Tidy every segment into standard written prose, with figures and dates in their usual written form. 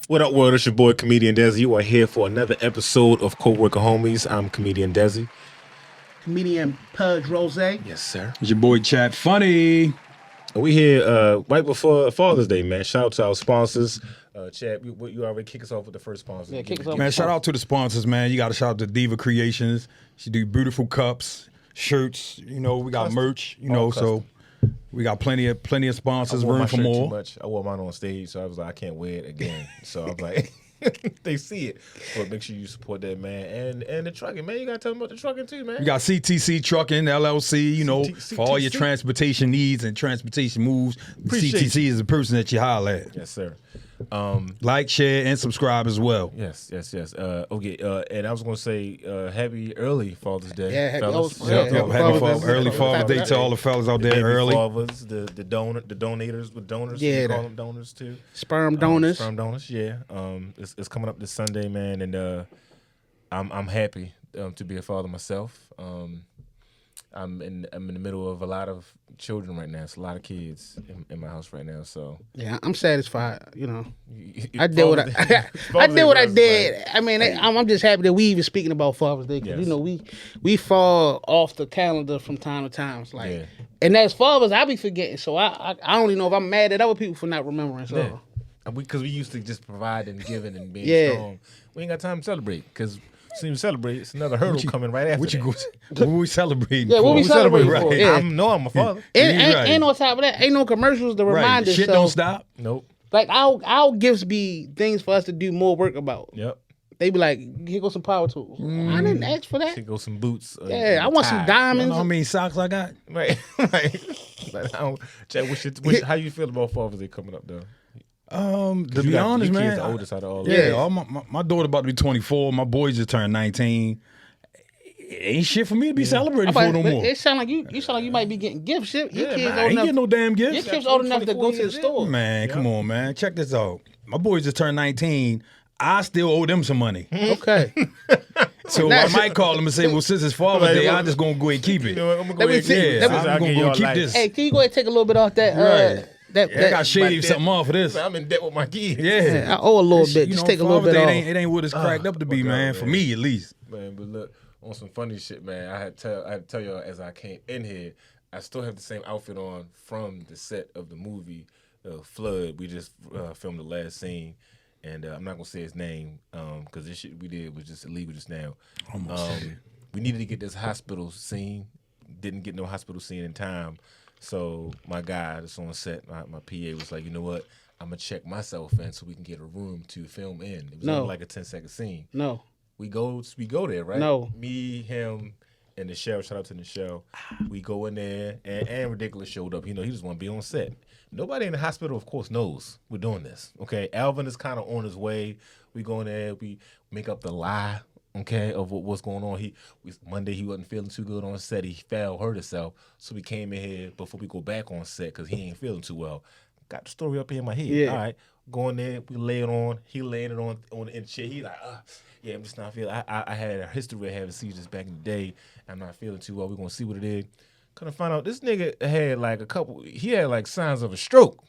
What up, world? It's your boy, Comedian Desi. You are here for another episode of Co-Worker Homies. I'm Comedian Desi. Comedian Pudge Rose. Yes, sir. It's your boy Chat Funny. We here right before Father's Day, man. Shout out to our sponsors. Chad, you already kick us off with the first sponsor. Yeah, kick us off. Man, shout out to the sponsors, man. You got to shout out to Diva Creations. She do beautiful cups, shirts. You know, we got merch. You know, so we got plenty of sponsors. Room for more. Too much. I wore mine on stage, so I was like, I can't wear it again. So I was like, they see it, but make sure you support that, man. And the trucking, man. You gotta tell them about the trucking too, man. We got CTC Trucking LLC. You know, CTC. for all your transportation needs and transportation moves. Appreciate CTC is the person that you holler at. Yes, sir. Like, share, and subscribe as well. Yes. Okay. And I was gonna say, happy early Father's Day, Yeah, happy- fellas. oh, yeah. Happy early Father's Day to all the fellas out there Baby early. fathers, the donators with donors. Yeah, we call the- them donors too. Sperm donors. Sperm donors, yeah. It's coming up this Sunday, man, and I'm happy to be a father myself. I'm in the middle of a lot of children right now. It's a lot of kids in my house right now. So Yeah, I'm satisfied. You know, you- I did what I Father's did what I Day did. I mean, I'm just happy that we even speaking about Father's Day because Yes. you know we fall off the calendar from time to time. It's like, Yeah. and as fathers, I be forgetting. So I don't even know if I'm mad at other people for not remembering. So. Yeah. Because we used to just provide and giving and being Yeah. strong. We ain't got time to celebrate because soon to celebrate, it's another hurdle coming right after What you that. go? What we celebrating? Yeah, what for? we celebrating right. for? Yeah. I'm a father. And Right. on top of that, ain't no commercials to remind Right. us. Shit so, don't stop. Nope. Like our gifts be things for us to do more work about. Yep. They be like, here goes some power tools. I didn't ask for that. Here go some boots. Yeah, I want some You diamonds. know how many socks I got? Right. Like, I don't, Chad, how you feel about Father's Day coming up though? To You be got- honest, your man. kids the oldest out of all. Yeah, of all my daughter about to be 24. My boy just turned 19. It ain't shit for me to be celebrating for no more. It sound like you sound like you might be getting gifts. Your Yeah, kids man, I old ain't enough. getting no damn Your gifts. kids old enough to go to the 24 store. Man, come on, man. Check this out. My boy just turned 19. I still owe them some money. Okay. So I might call them and say, well, since it's Father's Day, I'm just going to go ahead and keep You it. know what, I'm gonna Let go me ahead see- and let me- I'll I'm gonna give go y'all keep life. this. Hey, can you go ahead and take a little bit off that? Right. That I got to shave debt. something off of this. I'm in debt with my kids. Yeah. I owe a little bit. You Just know, take a little Father's bit Day, off. it ain't what it's cracked up to be, my God, man. man. For me, at least. Man, but look, on some funny shit, man. I had to tell y'all as I came in here, I still have the same outfit on from the set of the movie Flood. We just filmed the last scene, and I'm not gonna say his name because this shit we did was just illegal just now. We needed to get this hospital scene. Didn't get no hospital scene in time, so my guy that's on set, my PA was like, you know what? I'm gonna check myself in so we can get a room to film in. It was No. only like a 10-second scene. No. We go there, right? No. Me, him, and Nichelle. Shout out to Nichelle. We go in there, and Ridiculous showed up. You know, he just want to be on set. Nobody in the hospital, of course, knows we're doing this. Okay, Alvin is kind of on his way. We go in there. We make up the lie. Okay, of what's going on. Monday he wasn't feeling too good on set. He fell, hurt himself. So we came in here before we go back on set because he ain't feeling too well. Got the story up here in my head. Yeah. All right, going there. We lay it on. He laying it on in the chair. He like, yeah, I'm just not feeling. I had a history of having seizures back in the day. I'm not feeling too well. We're gonna see what it is. Kind of find out this nigga had like he had like signs of a stroke.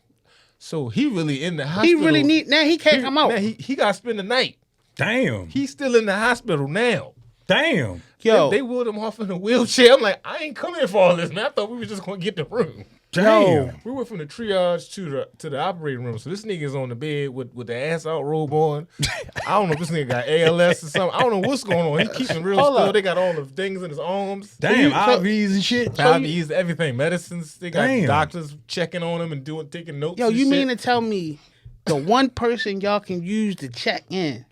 So he really in the He hospital. really need now. He can't come out. Now he got to spend the night. Damn. He's still in the hospital now. Damn. Yo, They wheeled him off in a wheelchair. I'm like, I ain't coming for all this, man. I thought we were just gonna get the room. Damn. We went from the triage to the operating room. So this nigga's on the bed with the ass out robe on. I don't know if this nigga got ALS or something. I don't know what's going on. He keeping real Hold still. up. They got all the things in his arms. Damn. So- IVs and shit. IVs, everything, medicines. They got Damn. doctors checking on him and taking notes. yo, and you shit. mean to tell me the one person y'all can use to check in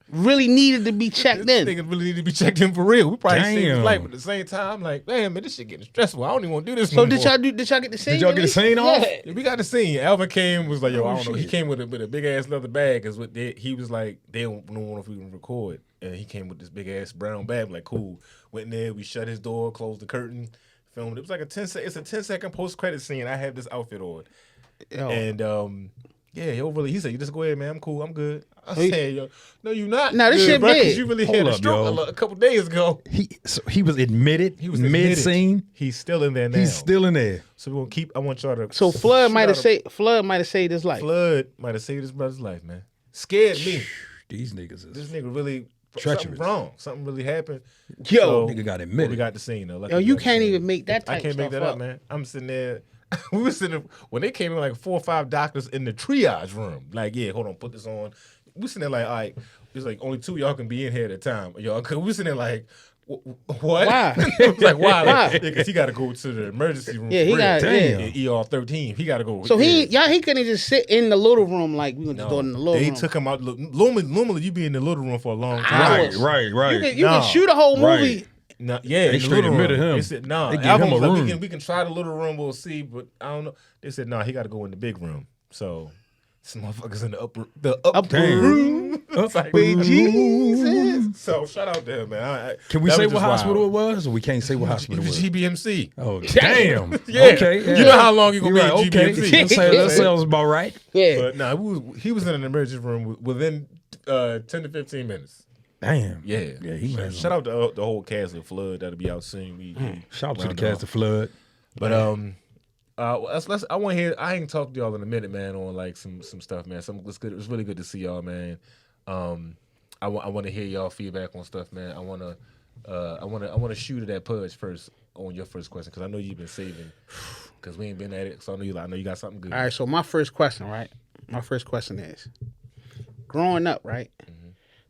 really needed to be checked This in? nigga really need to be checked in for real. We probably saved his Damn. life, but at the same time, like, damn, man, this shit getting stressful. I don't even want to do this So no did more. y'all get the scene? y'all get the at least? scene off? Yeah. Yeah, we got the scene. Alvin came, was like, yo, I don't know. He shit. came with a big ass leather bag because he was like, they don't know if we can record. And he came with this big ass brown bag, like, cool. Went in there, we shut his door, closed the curtain, filmed. It was like it's a 10-second post credit scene. I have this outfit on. Yo. And yeah, he said, you just go ahead, man. I'm cool. I'm good. I said, yo, no, you not. Nah, this good, shit bro, 'cause big. you really Hold had a up, stroke yo. a couple days ago. He was admitted. He was mid scene. He's still in there now. He's still in there. So we're gonna keep. I want y'all to. So Flood shoot might out have a- saved. Flood might have saved his life. Flood might have saved his brother's life, man. scared me. These niggas This is nigga really treacherous. something wrong. Something really happened. Yo, nigga got well, admitted. we got the scene though. yo, you can't even make that type I can't make stuff that up, man. I'm sitting there. We were sitting there, when they came in like 4 or 5 doctors in the triage room. Like, yeah, hold on, put this on. We sitting there like, all right, there's like only 2 of y'all can be in here at a time. Y'all, cause we sitting there like, what? Why? Like, why? Why? Like, because he got to go to the emergency room. Yeah, he for real. got- yeah. In ER 13. He got to go. So yeah. he couldn't just sit in the little room like we gonna just No, go in the little they room. took him out. Normally you be in the little room for a long time. Hours. Right. You can Nah. shoot a whole Right. movie. No, yeah, They in the straight little admitted room. him. They said, no. They gave him a room. We can try the little room. We'll see, but I don't know. They said, no, he got to go in the big room. So this motherfucker's in the upper Damn. room. It's like, Upper Jesus. So shout out to him, man. Can we that say was what just hospital wild. it was, or we can't say what hospital it was? GBMC. Oh, damn. Yeah. Okay. Yeah. You know how long you gonna You're be right, at okay. GBMC. That sounds about right. Yeah. But no, he was in an emergency room within 10 to 15 minutes. Damn. Yeah. Yeah, he was. Shout out to the whole cast of Flood that'll be out soon. Shout out to the round cast off. of Flood. But let's. I want to hear. I ain't talked to y'all in a minute, man, on like some stuff, man. It's good. It's really good to see y'all, man. I want to hear y'all feedback on stuff, man. I want to shoot at that Pudge first on your first question because I know you've been saving because we ain't been at it. So I know you got something good. All right, so my first question, right? My first question is, growing up, right?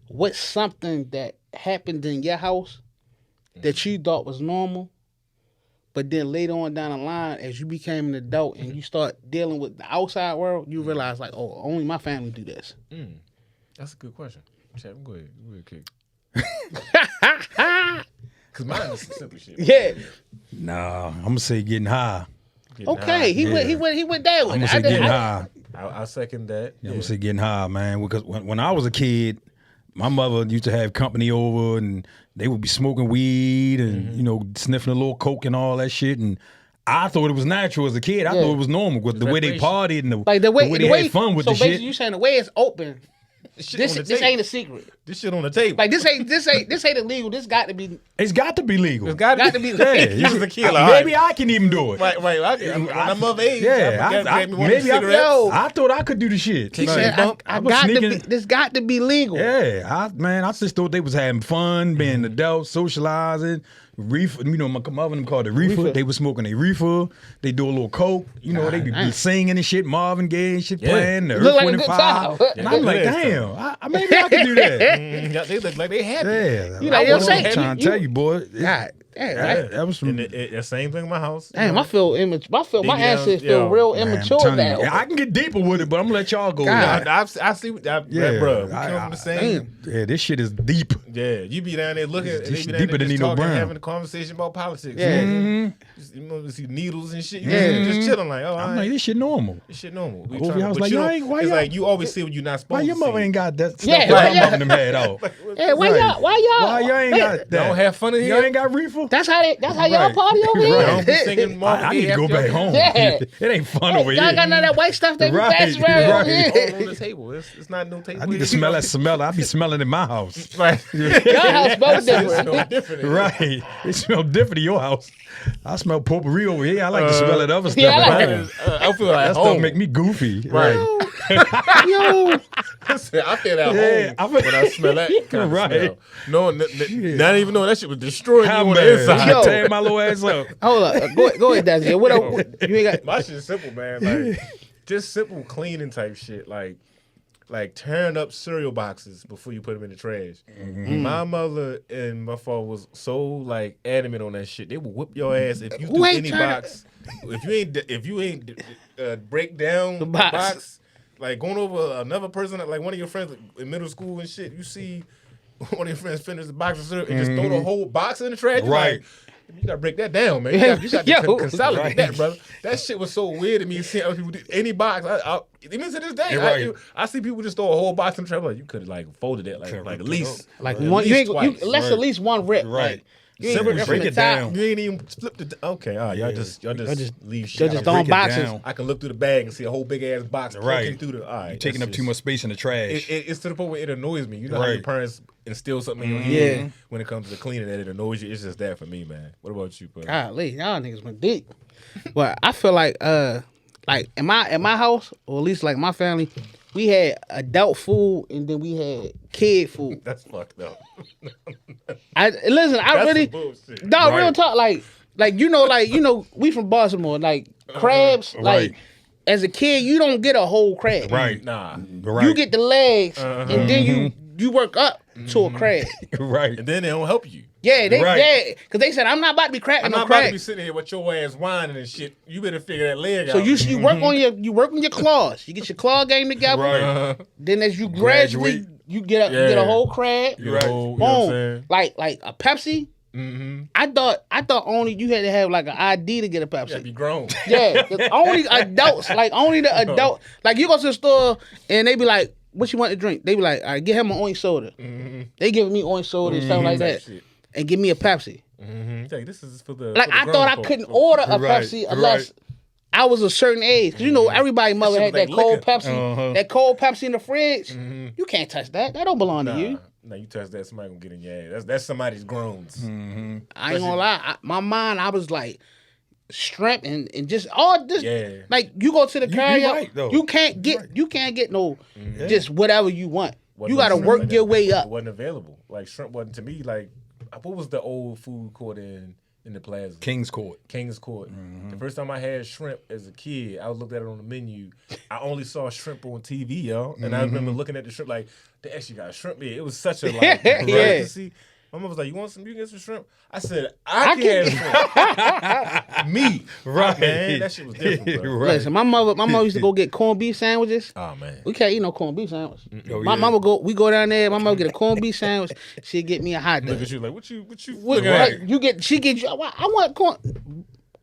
What's something that happened in your house that you thought was normal, but then later on down the line, as you became an adult and you start dealing with the outside world, you realize like, oh, only my family do this. That's a good question. Chad, go ahead. Kick. Because mine is some simple shit. Yeah. Nah, I'm gonna say getting high. Getting Okay. high. He went there with I'm gonna it. say getting high. I second that. I'm gonna say getting high, man. Because when I was a kid, my mother used to have company over, and they would be smoking weed and sniffing a little coke and all that shit. And I thought it was natural as a kid. I thought it was normal with the way they partied and Like the way they had fun with so the basically shit. you saying the way it's open. This This ain't a secret. This shit on the table. Like this ain't illegal. This got to be It's got to be legal. It's got to be Yeah, You was a kid. maybe I can even do it. Right. When I'm of age, Yeah, I thought I could do the shit. He Like, said, I was got to sneaking- be. This got to be legal. Yeah, I just thought they was having fun, being adults, socializing. Reefer, my mother them called it reefer. They was smoking a reefer. They do a little coke. They be damn. singing and shit, Marvin Gaye and shit Yeah. playing. The Look Earth, like a Wind, good and Fire. time. And I'm like, Yeah. damn, maybe I can do that. They look like they happy. Yeah, You like, I was yo, say, trying to tell you, boy. God, damn, right? That was some. And the same thing in my house. Damn, I feel immature. My Yeah, answers feel yo, real Man, I'm immature telling now. you, I can get deeper with it, but I'm gonna let y'all go. God. with it. I see that, Yeah, bro. We I- come from the same. Yeah, this shit is deep. Yeah, you be down there looking, and they This be down deeper there than just Nino talking, Brown. having a conversation about politics. Yeah. Just, you see needles and shit. Yeah. Just chilling like, oh, I'm like, this shit normal. this shit normal. We Over tryna- here, I was but like, you y'all don't- ain't- why it's y'all- like you always see what you're not supposed Why to your see. mother ain't got that stuff Yeah, that why my y'all- mother them had out? Hey, why Right. y'all? Why y'all ain't got that? Don't have fun in Y'all here. ain't got reefer? That's how y'all Right. party over Right. here. Don't be singing Marvin I need Gaye to go after back y'all- home. Yeah. It ain't fun Hey, over y'all here. got none of that white stuff they be Right, passing around over right. here. on the table. It's not no table. I need to smell that smell. I be smelling in my house. Right. Y'all house smells different. It's different. in here. Right. It smells different in your house. I smell potpourri over here. I like to smell that other stuff yeah, I at like home. I feel like That home. stuff make me goofy. Right. Yo, I feel at Yeah, home when I smell that kind of Right. smell. No, not even knowing that shit was destroying How you on bad? the inside. Yo. Tear my little ass up. hold up. Go ahead, Dazzy. What up? You ain't got. My shit's simple, man. Like just simple cleaning type shit. Like tearing up cereal boxes before you put them in the trash. My mother and my father was so like adamant on that shit. They would whip your ass if you Who do ain't any turn- box. If you ain't break down the box. box, like going over another person, like one of your friends in middle school and shit. You see one of your friends finish the box of cereal and just throw the whole box in the trash. You Right. like, you gotta break that down, man. You got to Yo. consolidate Right. that, brother. That shit was so weird to me seeing other people do any box. Even to this day, You're right. I see people just throw a whole box in the trash. Like you could have like folded it like at least Like at one, you least ain't. twice. Let's Right. at least one rip. Right. Like, you ain't Simple, ripping break the it top. down. You ain't even flipped it. Okay, all right, y'all just leave shit. Y'all just out. throwing break it boxes. down. I can look through the bag and see a whole big ass box Right. poking through the. All right, You're taking that's up too just- much space in the trash. It's to the point where it annoys me. You know how your Right. parents instill something in your Yeah. head when it comes to cleaning that it annoys you. It's just that for me, man. What about you, bro? Golly, y'all niggas went deep. But I feel like in my house, or at least like my family, we had adult food and then we had kid food. That's fucked up. I listen. I That's really, some bullshit. no, real Right. talk. Like we from Baltimore. Like crabs. Like Right. as a kid, you don't get a whole crab. Right. Nah. Right. You get the legs, and then you work up to a crab. right. And then they don't help you. Yeah, Right. because they said I'm not about to be cracking I'm no not about to crab. be sitting here with your ass whining and shit. You better figure that leg So out. you work on your claws. You get your claw game together. Right. Then as you gradually Graduate. you get a whole crab. You know, Right. you know what I'm Boom. saying? Like a Pepsi. Mm-hmm. I thought only you had to have like an ID to get a You gotta Pepsi. be grown. Yeah, 'cause only adults, like only the adult. Like you go to the store and they be like, "What you want to drink?" They be like, "All right, get him an orange soda." They giving me orange soda and stuff like Type that, shit. and give me a Pepsi. Mm-hmm. Like, this is for the. Like for the I grown thought I folks. couldn't order a Right, Pepsi unless I was a certain age. 'Cause you know everybody mother shit had was that like cold liquor. Pepsi, that cold Pepsi in the fridge. You can't touch that. That don't belong to you. Nah, you touch that, somebody gonna get in your ass. That's somebody's groans. I ain't gonna lie. My mind, I was like shrimp and just all this. Yeah. Like you go to the You carry right, though. you can't get no just whatever you want. Wasn't You no got to shrimp work like your that. way It up. wasn't available. Like shrimp wasn't to me. Like what was the old food court in the plaza? King's Court. King's Court. The first time I had shrimp as a kid, I looked at it on the menu. I only saw shrimp on TV, yo. And I remember looking at the shrimp like, they actually got shrimp here. It was such a like Yeah. delicacy. My mom was like, you can get some shrimp? I said, I can have shrimp. Me. Right. Man, that shit was different, bro. Right. Listen, my mother used to go get corned beef sandwiches. Oh, man. We can't eat no corned beef sandwich. Oh, My yeah. mama we go down there. My mama get a corned beef sandwich. She'd get me a hot Look dog. at you like, what you What- looking at? like, she get you. I want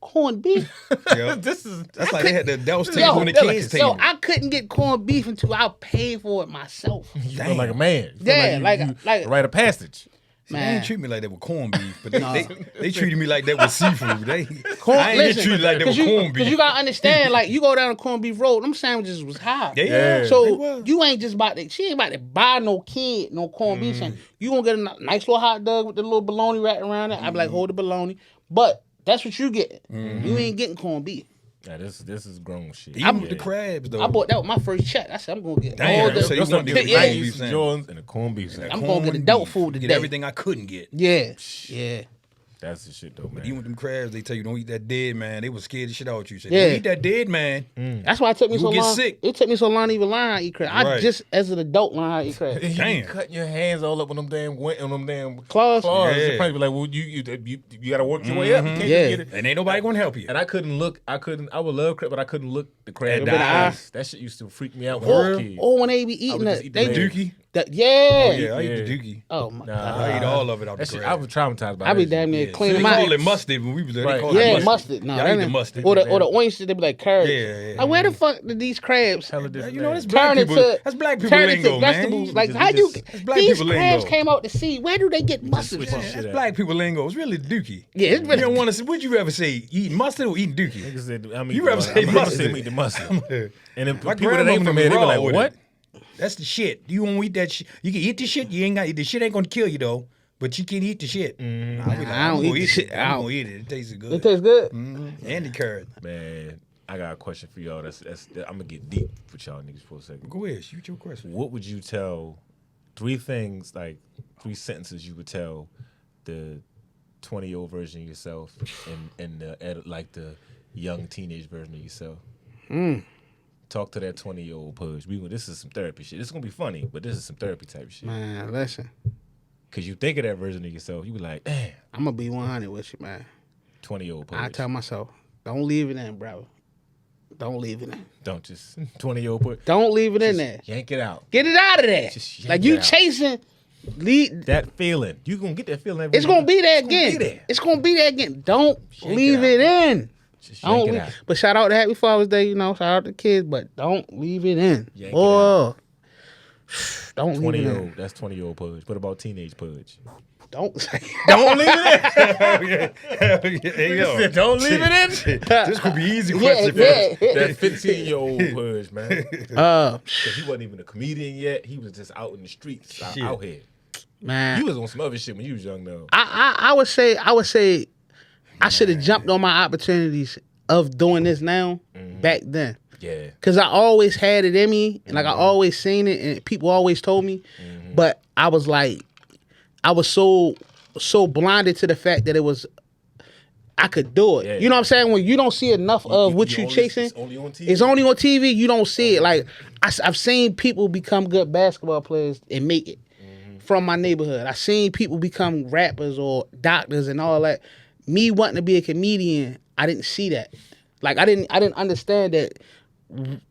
corned beef. Yeah. This is That's like they had the adults Yo, table and the kids yo, table. I couldn't get corned beef until I paid for it myself. you feel like a man. You feel Yeah, you- like- you like- rite of passage. They Man. didn't treat me like that with corned beef, but they treated me like that with seafood. I ain't Listen, get treated like that with corned beef. Because you gotta understand, like you go down the corned beef road, them sandwiches was high. Yeah, Yeah. they So was. you ain't just about to. She ain't about to buy no kid no corned beef sandwich. You gonna get a nice little hot dog with the little bologna wrapped around it. I be like, hold the bologna, but that's what you get. You ain't getting corned beef. Yeah, this is grown shit. Even with the crabs though. I bought that with my first check. I said I'm gonna get Damn, all the. so you Those want some the different yeah. Nikes, sandwich. Jordans, and a corned beef sandwich. I'm gonna get Corned adult beef. food Get today. everything I couldn't get. Yeah, yeah. That's the shit though, man. Even with them crabs, they tell you don't eat that dead man. They was scared the shit out you. Said, Yeah. don't eat that dead man. That's why it took me You so get long. sick. It took me so long to even learn how to eat crab. I Right. just as an adult learned how to eat crab. You be Damn. cutting your hands all up on them damn Claws? claws. Yeah. You probably be like, well, you got to work your way up. You can't Yeah. just get it. And ain't nobody gonna help you. And I would love crab, but I couldn't look the crab in At the the eye. eyes. That shit used to freak me out when I was a kid. Or when they be eating would just that, eat they the do. leg. Dookie. Yeah. Yeah, I eat Yeah. the dookie. Oh my Nah. god. I eat all of it out That the shit, crab. I was traumatized by I be that damn shit. near Yeah. clean They them out. call it mustard when we was there. Right. They call Yeah, it mustard. No, Yeah, I that eat the ain't- mustard. Or the oysters, they be like curry. Yeah. Like where the fuck did these crabs Hella different You know, that's names. black turn people. into That's black people turn into lingo, man. vegetables? Like We how you just- That's black these people crabs lingo. came out the sea? Where do they get mustard switch from? that shit That's up. black people lingo. It's really dookie. Yeah, it's You really don't want to say. Would you ever say eating mustard or eating dookie? Niggas said, I'm You eating ever the say I'm mustard? say eat the mustard. And then My people that ain't grandmama from here, they be raw like, with what? it. That's the shit. You won't eat that shit. You can eat the shit. You ain't got the shit ain't gonna kill you though. But you can eat the shit. I'll be like, I don't I'm eat gonna the eat shit. it. I I'm don't- gonna eat it. It tastes good. It tastes good. And the carrot. Man, I got a question for y'all. I'm gonna get deep with y'all niggas for a second. Go ahead. Shoot your question. What would you tell? 3 things, like 3 sentences you would tell the 20-year-old version of yourself and the young teenage version of yourself. Talk to that 20-year-old Pudge. This is some therapy shit. This is gonna be funny, but this is some therapy type shit. Man, listen, Cause you think of that version of yourself, you be like, damn, I'm gonna be 100 with you, man. 20-year-old Pudge. I tell myself, don't leave it in, bro. Don't leave it in. Don't just 20-year-old Pudge. Don't leave it in there. Yank it out. Get it out of there. Just yank Like it you out. chasing. Lead. That feeling, you gonna get that feeling. Every It's gonna be there It's gonna again. be there. It's gonna be there again. Don't yank leave it it in. Just Don't yank it leave- out. But shout out to Happy Father's Day, shout out to the kids, but don't leave it in. Yank it Boy. Don't leave it 20-year-old. in. That's 20-year-old Pudge. What about teenage Pudge? Don't Don't leave it Hey, yo. in. Don't leave it in. This could be easy Yeah, question for us. yeah. That 15-year-old Pudge, man. Uh, Cause he wasn't even a comedian yet. He was just out in the streets, Shit. out here. man. You was on some other shit when you was young, though. I would say I should have jumped on my opportunities of doing this now back then. Yeah. Because I always had it in me, and like I always seen it, and people always told me. But I was like, I was so blinded to the fact that I could do it. Yeah. You know what I'm saying? When you don't see enough of what you chasing, It's only on TV. it's only on TV. You don't see it. Like I've seen people become good basketball players and make it from my neighborhood. I've seen people become rappers or doctors and all that. Me wanting to be a comedian, I didn't see that. Like I didn't understand that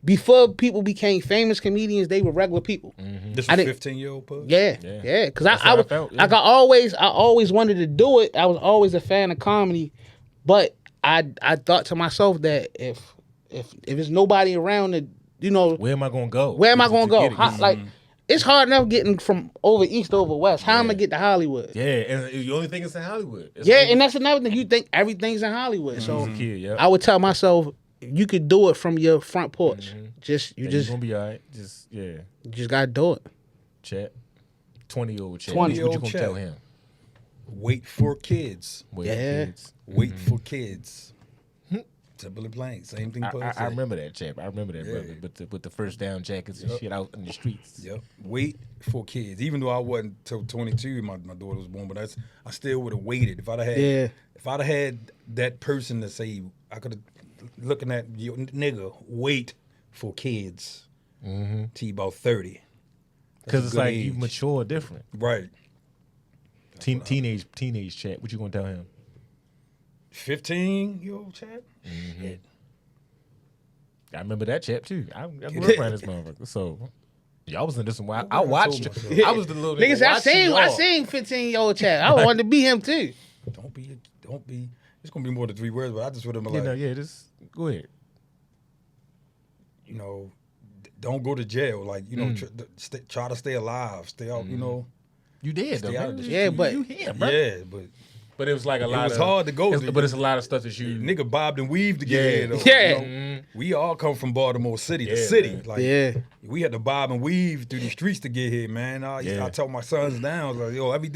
before people became famous comedians, they were regular people. This I was didn't- 15-year-old Pug? Yeah. Because I how I was felt, yeah. like I always wanted to do it. I was always a fan of comedy, but I thought to myself that if there's nobody around to, you know, Where am I gonna go? where am I gonna go? get it? How, like it's hard enough getting from over east to over west. How am I gonna get to Hollywood? Yeah, and the only thing is in Hollywood. It's Yeah, only- and that's another thing. You think everything's in Hollywood, so as a kid, yeah. I would tell myself you could do it from your front porch. You You're gonna be all right. Just gotta do it. chat. 20-year-old chat. 20. What you gonna Chat. tell him? Wait for kids. Wait, Yeah. kids. Wait for kids. Simple and plain. Same thing Pug I said. remember that, champ. I remember that, Yeah. brother. With the first down jackets and shit out in the streets. Yep. Wait for kids. Even though I wasn't till 22, my daughter was born, but I still would have waited. If I'd have had that person to say, I could have looking at your nigga, wait for kids. Till you about 30. Because a it's good like you age. mature different. Right. Teenage chat. What you gonna tell him? 15-year-old Chad? Shit. I remember that chap too. I grew up around this motherfucker. So y'all was in this one. I watched. myself. I was the little Niggas, nigga I watching y'all. seen 15-year-old Chad. I wanted to be him too. Don't be. It's gonna be more than 3 words, but I just would have been You like, know, just go ahead. you know, don't go to jail. Like, you know, try to stay alive. Stay out. You know. You did though. Stay out Man. of the You- Yeah, you- but- you here, bro. Yeah, but But it was like a lot. was of, hard to go it's- through. But it's a lot of stuff that you. nigga bobbed and weaved to get Yeah. here. Though, Yeah. you know? We all come from Baltimore City, the Yeah, city. man. Like, Yeah. we had to bob and weave through the streets to get here, man. Yeah. I tell my sons now, I was like, yo, every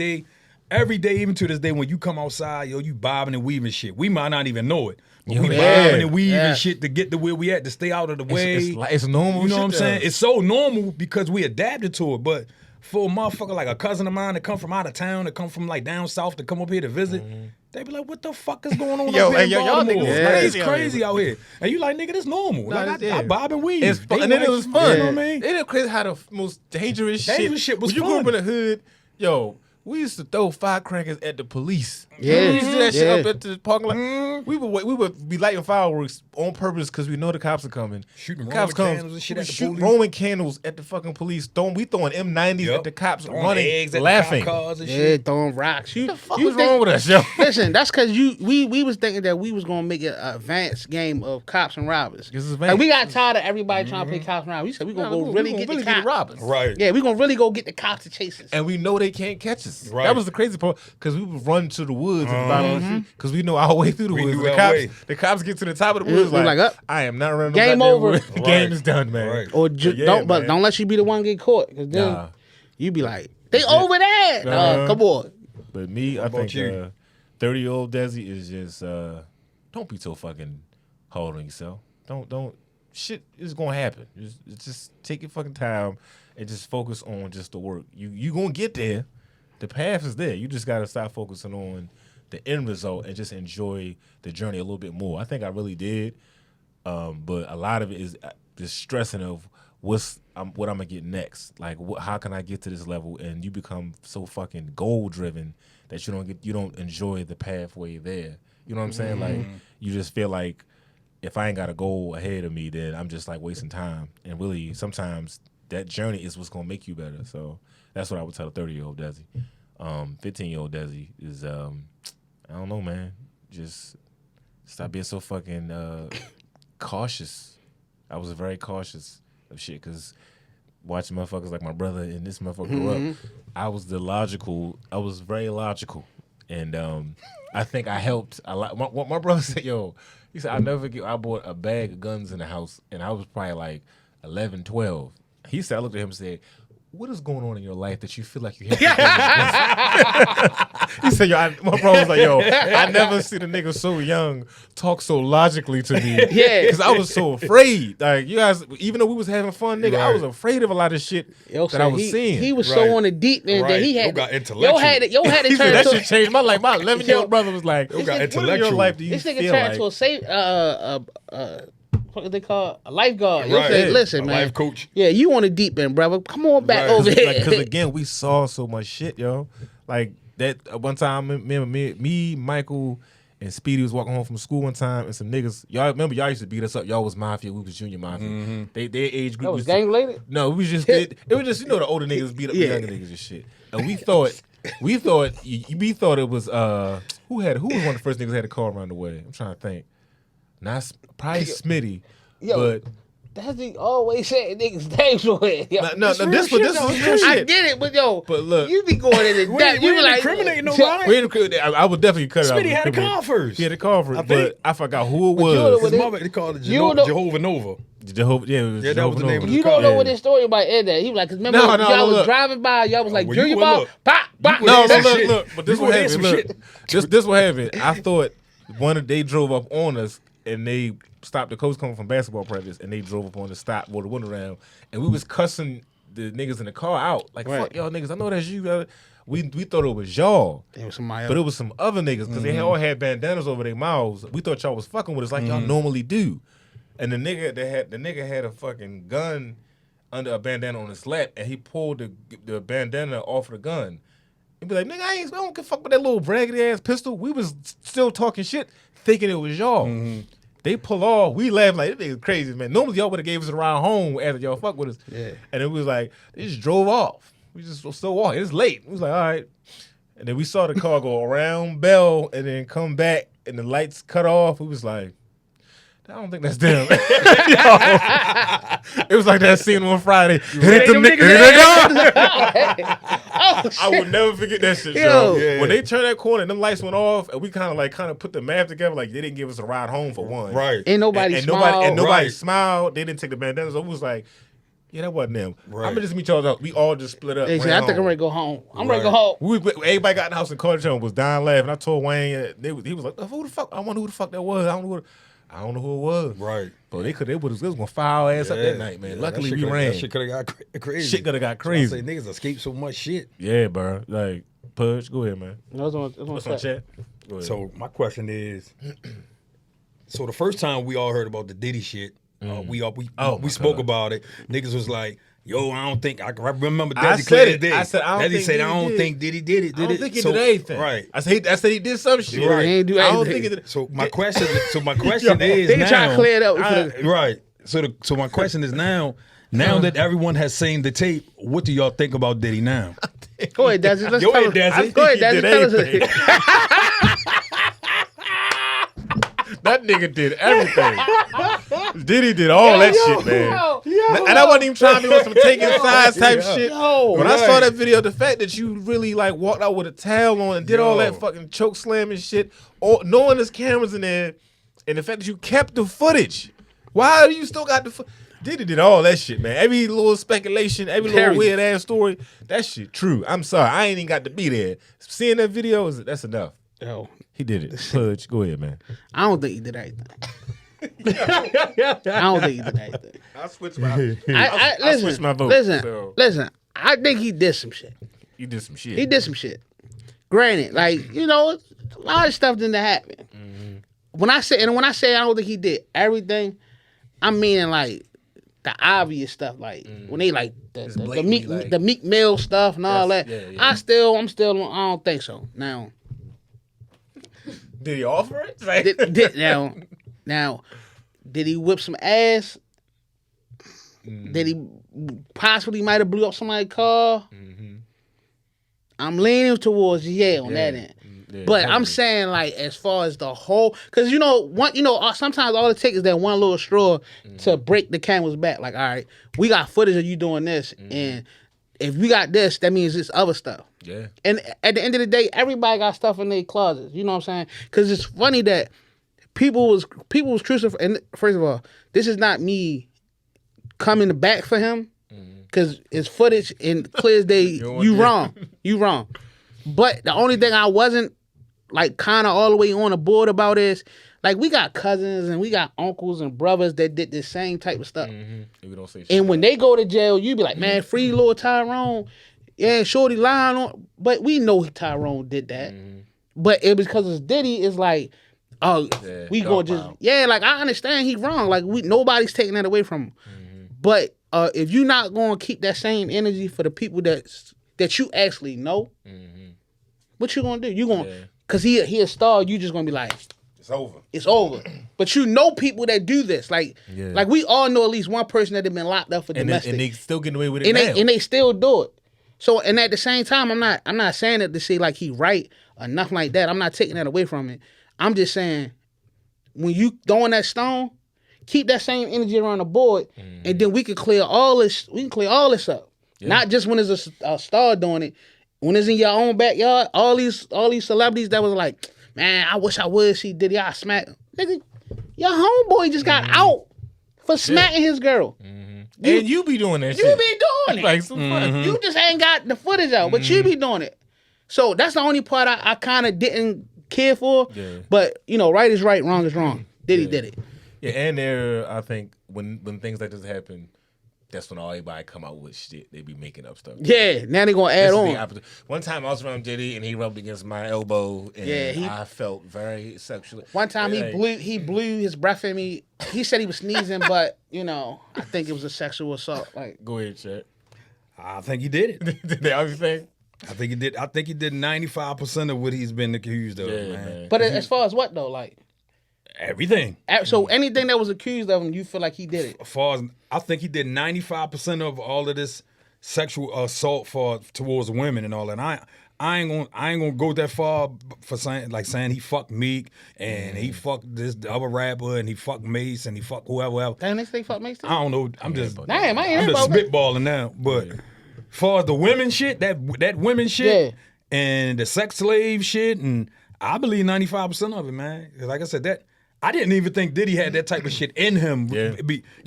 day, even to this day, when you come outside, yo, you bobbing and weaving shit. We might not even know it, but we Yeah. bobbing and weaving Yeah. shit to get to where we at, to stay out of the way. It's normal. You know shit what I'm saying? though. It's so normal because we adapted to it. But for a motherfucker like a cousin of mine that come from out of town, that come from like down south to come up here to visit, they be like, "What the fuck is going on Yo, up here in hey, yo, y'all Baltimore? niggas is Like, crazy it's out crazy out here." And you like, nigga, this normal. Nah, Like, yeah. I bob and weave. It's fun. They And then it like, was fun. You know what I mean? It crazy how the most dangerous shit. Dangerous shit was when you grew up fun. in the hood, yo. We used to throw firecrackers at the police. Yeah. We used to do that shit Yeah. up at the parking lot. We would be lighting fireworks on purpose because we know the cops are coming. Shooting cops Roman candles and shit we at the shoot police. Roman candles at the fucking police. We throwing M90s Yup. at the cops, Throwing running, eggs at the laughing. cop cars and Yeah, shit. throwing rocks. What the fuck was wrong with us, yo? Listen, that's because we was thinking that we was gonna make an advanced game of cops and robbers. This is Like advanced. we got tired of everybody trying to play cops and robbers. We said we gonna go really get the cops. robbers. Right. Yeah, we gonna really go get the cops to chase us. And we know they can't catch us. Right. That was the crazy part because we would run to the woods at the bottom of the street because we know our way through the We woods. knew The our cops, way. the cops get to the top of the woods we like, like, up. I am not running. Game no goddamn over. woods. The Right. game is done, man. Right. Or But yeah, man. don't let you be the one get caught, because then Nah. you be like, they over there. Uh-huh. Come on. But me, I about think you? 30-year-old Desi is just don't be so fucking hard on yourself. Don't shit is gonna happen. Just take your fucking time and just focus on just the work. You gonna get there. The path is there. You just gotta stop focusing on the end result and just enjoy the journey a little bit more. I think I really did, but a lot of it is just stressing of what I'm gonna get next. Like, how can I get to this level? And you become so fucking goal driven that you don't enjoy the pathway there. You know what I'm saying? Like, you just feel like if I ain't got a goal ahead of me, then I'm just like wasting time. And really, sometimes that journey is what's gonna make you better. So that's what I would tell a 30-year-old Desi. 15-year-old Desi is I don't know, man. Just stop being so fucking cautious. I was very cautious of shit because watching motherfuckers like my brother and this motherfucker grew up, I was very logical. And I think I helped a lot. What my brother said, he said, I'll never forget, I bought a bag of guns in the house and I was probably like 11, 12. He said, I looked at him and said, what is going on in your life that you feel like you have to do this? He said, yo, my bro was like, yo, I never seen a nigga so young talk so logically to me. Yeah. Because I was so afraid. Like, you guys, even though we was having fun, nigga, I Right. was afraid of a lot of shit Yo, that I was he, seeing. He was Right. so on the deep end that Right. he Yo had got yo intellectual. had to He turn said that into shit changed my life. My 11-year-old brother was like, Yo got what in your intellectual. life do you this nigga feel turned like? into a safe what they call a lifeguard. You Right. said, Yeah. listen, A man. life coach. Yeah, you on the deep end, brother. Come on back Right. over here. Because again, we saw so much shit, yo. Like that one time, me, Michael, and Speedy was walking home from school one time, and some niggas. Y'all remember? Y'all used to beat us up. Y'all was mafia. We was junior mafia. Their age group That was was gang related? No, we just it was just the older niggas beat up the Yeah. younger niggas and shit. And we thought it was who was one of the first niggas that had a car around the way. I'm trying to think. Probably Smitty, Yo, but. That's the always saying niggas names on it. Yo. No, this was real I shit. get it, but yo, But look, you be going in the depth. We You be ain't like, incriminating nobody. I would definitely cut it out. Smitty had a car first. He had a car first, I think. but I forgot who it you know was. what His it- mother, they called it You know- Jehovah Nova. Jehovah, yeah, it was Yeah, that was the name of You his don't know Yeah. what this story might end at. He was like, cause remember No, y'all was look. driving by, y'all was like, Well, you Junior would Bob, look. pop, pop. would No, hear some look, shit. look, but this You what would hear happened. some Look, this what happened. I thought they drove up on us and they stopped the coach coming from basketball practice and they drove up on the stop, rolled the window down, and we was cussing the niggas in the car out like, Right. fuck y'all niggas. I know that's you. We thought it was y'all. It was somebody But else. it was some other niggas because they all had bandanas over their mouths. We thought y'all was fucking with us like y'all normally do. And the nigga had a fucking gun under a bandana on his lap, and he pulled the bandana off the gun. He'd be like, nigga, I don't give a fuck with that little raggedy ass pistol. We was still talking shit, thinking it was y'all. They pull off. We laugh like, this nigga crazy, man. Normally y'all would have gave us a ride home after y'all fuck with us. Yeah. And it was like, they just drove off. We just still walking. It's late. We was like, all right. And then we saw the car go around Bell and then come back and the lights cut off. We was like, I don't think that's them. Yo, it was like that scene on Friday. Hit them niggas. Oh, I would never forget that shit, Yo. yo. Yeah. When they turned that corner and them lights went off, and we kind of put the math together, like they didn't give us a ride home for one. Right. Ain't nobody and smiled. nobody Right. smiled. They didn't take the bandanas. It was like, yeah, that wasn't them. Right. I'm gonna just meet y'all up. We all just split up. They said, ran I think I'm home. ready to go home. I'm ready to go Right. home. Everybody got in the house and called each other and was dying laughing. I told Wayne, he was like, who the fuck? I wonder who the fuck that was. I don't know who it was. Right. But they was gonna fire our ass up that night, man. Yeah, Luckily that we shit ran. That shit could have got crazy. Shit could have got I crazy. say niggas escape so much shit. Yeah, bro. Like, Pudge, go ahead, man. That's What's on chat? Go ahead. So my question is, so the first time we all heard about the Diddy shit, we my spoke God. about it. Niggas was like, "Yo, I don't think I remember." I Desi said clear it. as day. I said, I don't Desi think said, Diddy "I don't did. think Diddy did it." I don't think he So- did anything. Right. I said he did some shit. Right. He ain't do I don't anything. think he did. So my question is They now, try to clear it up. for the- right. So my question is now that everyone has seen the tape, what do y'all think about Diddy now? Go ahead, Desi. Let's Go tell ahead, us. Desi. Go ahead, He Desi. did Tell us. everything. That nigga did everything. Diddy did all that shit, man. And I wasn't even trying to be on some taking sides type shit. Yo. When I saw that video, the fact that you really like walked out with a towel on and did all Yo. that fucking choke slamming shit, knowing there's cameras in there, and the fact that you kept the footage. Why do you still got the footage? Diddy did all that shit, man. Every little speculation, every little Period. weird ass story, that shit true. I'm sorry, I ain't even got to be there. Seeing that video, that's enough. Yo, He did it. Pudge, go ahead, man. I don't think he did anything. I don't think he did anything. I switched my. Listen, switched my vote. Listen, so listen. I think he did some shit. you did some shit. He did some shit. Granted, like, you know, a lot of stuff didn't happen. When I say I don't think he did everything, I'm meaning like the obvious stuff, like when they like It's the blatantly, Meek like- the Meek Mill stuff and all that. Yes, yeah. I'm still I don't think so. Now, Did he offer it? Like, now, did he whip some ass? Did he possibly might have blew up somebody's car? I'm leaning towards on that end. yeah, But I'm heavily. saying, like, as far as the whole, because sometimes all it takes is that one little straw to break the camel's back. Like, all right, we got footage of you doing this, and if we got this, that means it's other stuff. Yeah. And at the end of the day, everybody got stuff in their closets. You know what I'm saying? Because it's funny that people was crucified. And first of all, this is not me coming back for him. because it's footage and clear as day. You wrong. You wrong. But the only thing I wasn't like kind of all the way on the board about is like we got cousins and we got uncles and brothers that did the same type of stuff. Mm-hmm. We don't say shit. And when they go to jail, you be like, man, free little Tyrone. Yeah, Shorty lying on. But we know Tyrone did that. But it was because it's Diddy. It's like, oh, we gonna just like I understand he wrong. Like nobody's taking that away from him. But if you're not gonna keep that same energy for the people that you actually know, what you gonna do? You gonna because he a star. You just gonna be like, it's over. It's over. But you know people that do this. Like we all know at least one person that have been locked up for domestic. And they still getting away with it and they still do it. So, and at the same time, I'm not saying it to say like he right or nothing like that. I'm not taking that away from it. I'm just saying when you throwing that stone, keep that same energy around the board, and then we can clear all this. We can clear all this up. Yeah. Not just when there's a star doing it. When it's in your own backyard, all these celebrities that was like, man, I wish I would see Diddy. I smack him. Nigga, your homeboy just got out for smacking his girl. And you be doing that shit. You be doing it. Like some fun. You just ain't got the footage out, but you be doing it. So that's the only part I kind of didn't care for. Yeah. But, right is right, wrong is wrong. Diddy did it. Yeah, and I think, when things like this happen, that's when everybody come out with shit. They be making up stuff. Yeah, now they gonna add on. One time I was around Diddy and he rubbed against my elbow and I felt very sexually. One time he blew his breath in me. He said he was sneezing, but I think it was a sexual assault. Like, go ahead, Chet. I think he did it. Did they always say? I think he did. I think he did 95% of what he's been accused of, man. But as far as what though, like. Everything. So anything that was accused of him, you feel like he did it? As far as I think he did 95% of all of this sexual assault towards women and all that. I ain't gonna go that far for saying he fucked Meek and he fucked this other rapper and he fucked Mace and he fucked whoever else. Damn, they say fuck Mace too? I don't know. I'm just spitballing now. But as far as the women shit, that women shit and the sex slave shit, and I believe 95% of it, man. Like I said, that. I didn't even think Diddy had that type of shit in him. Yeah.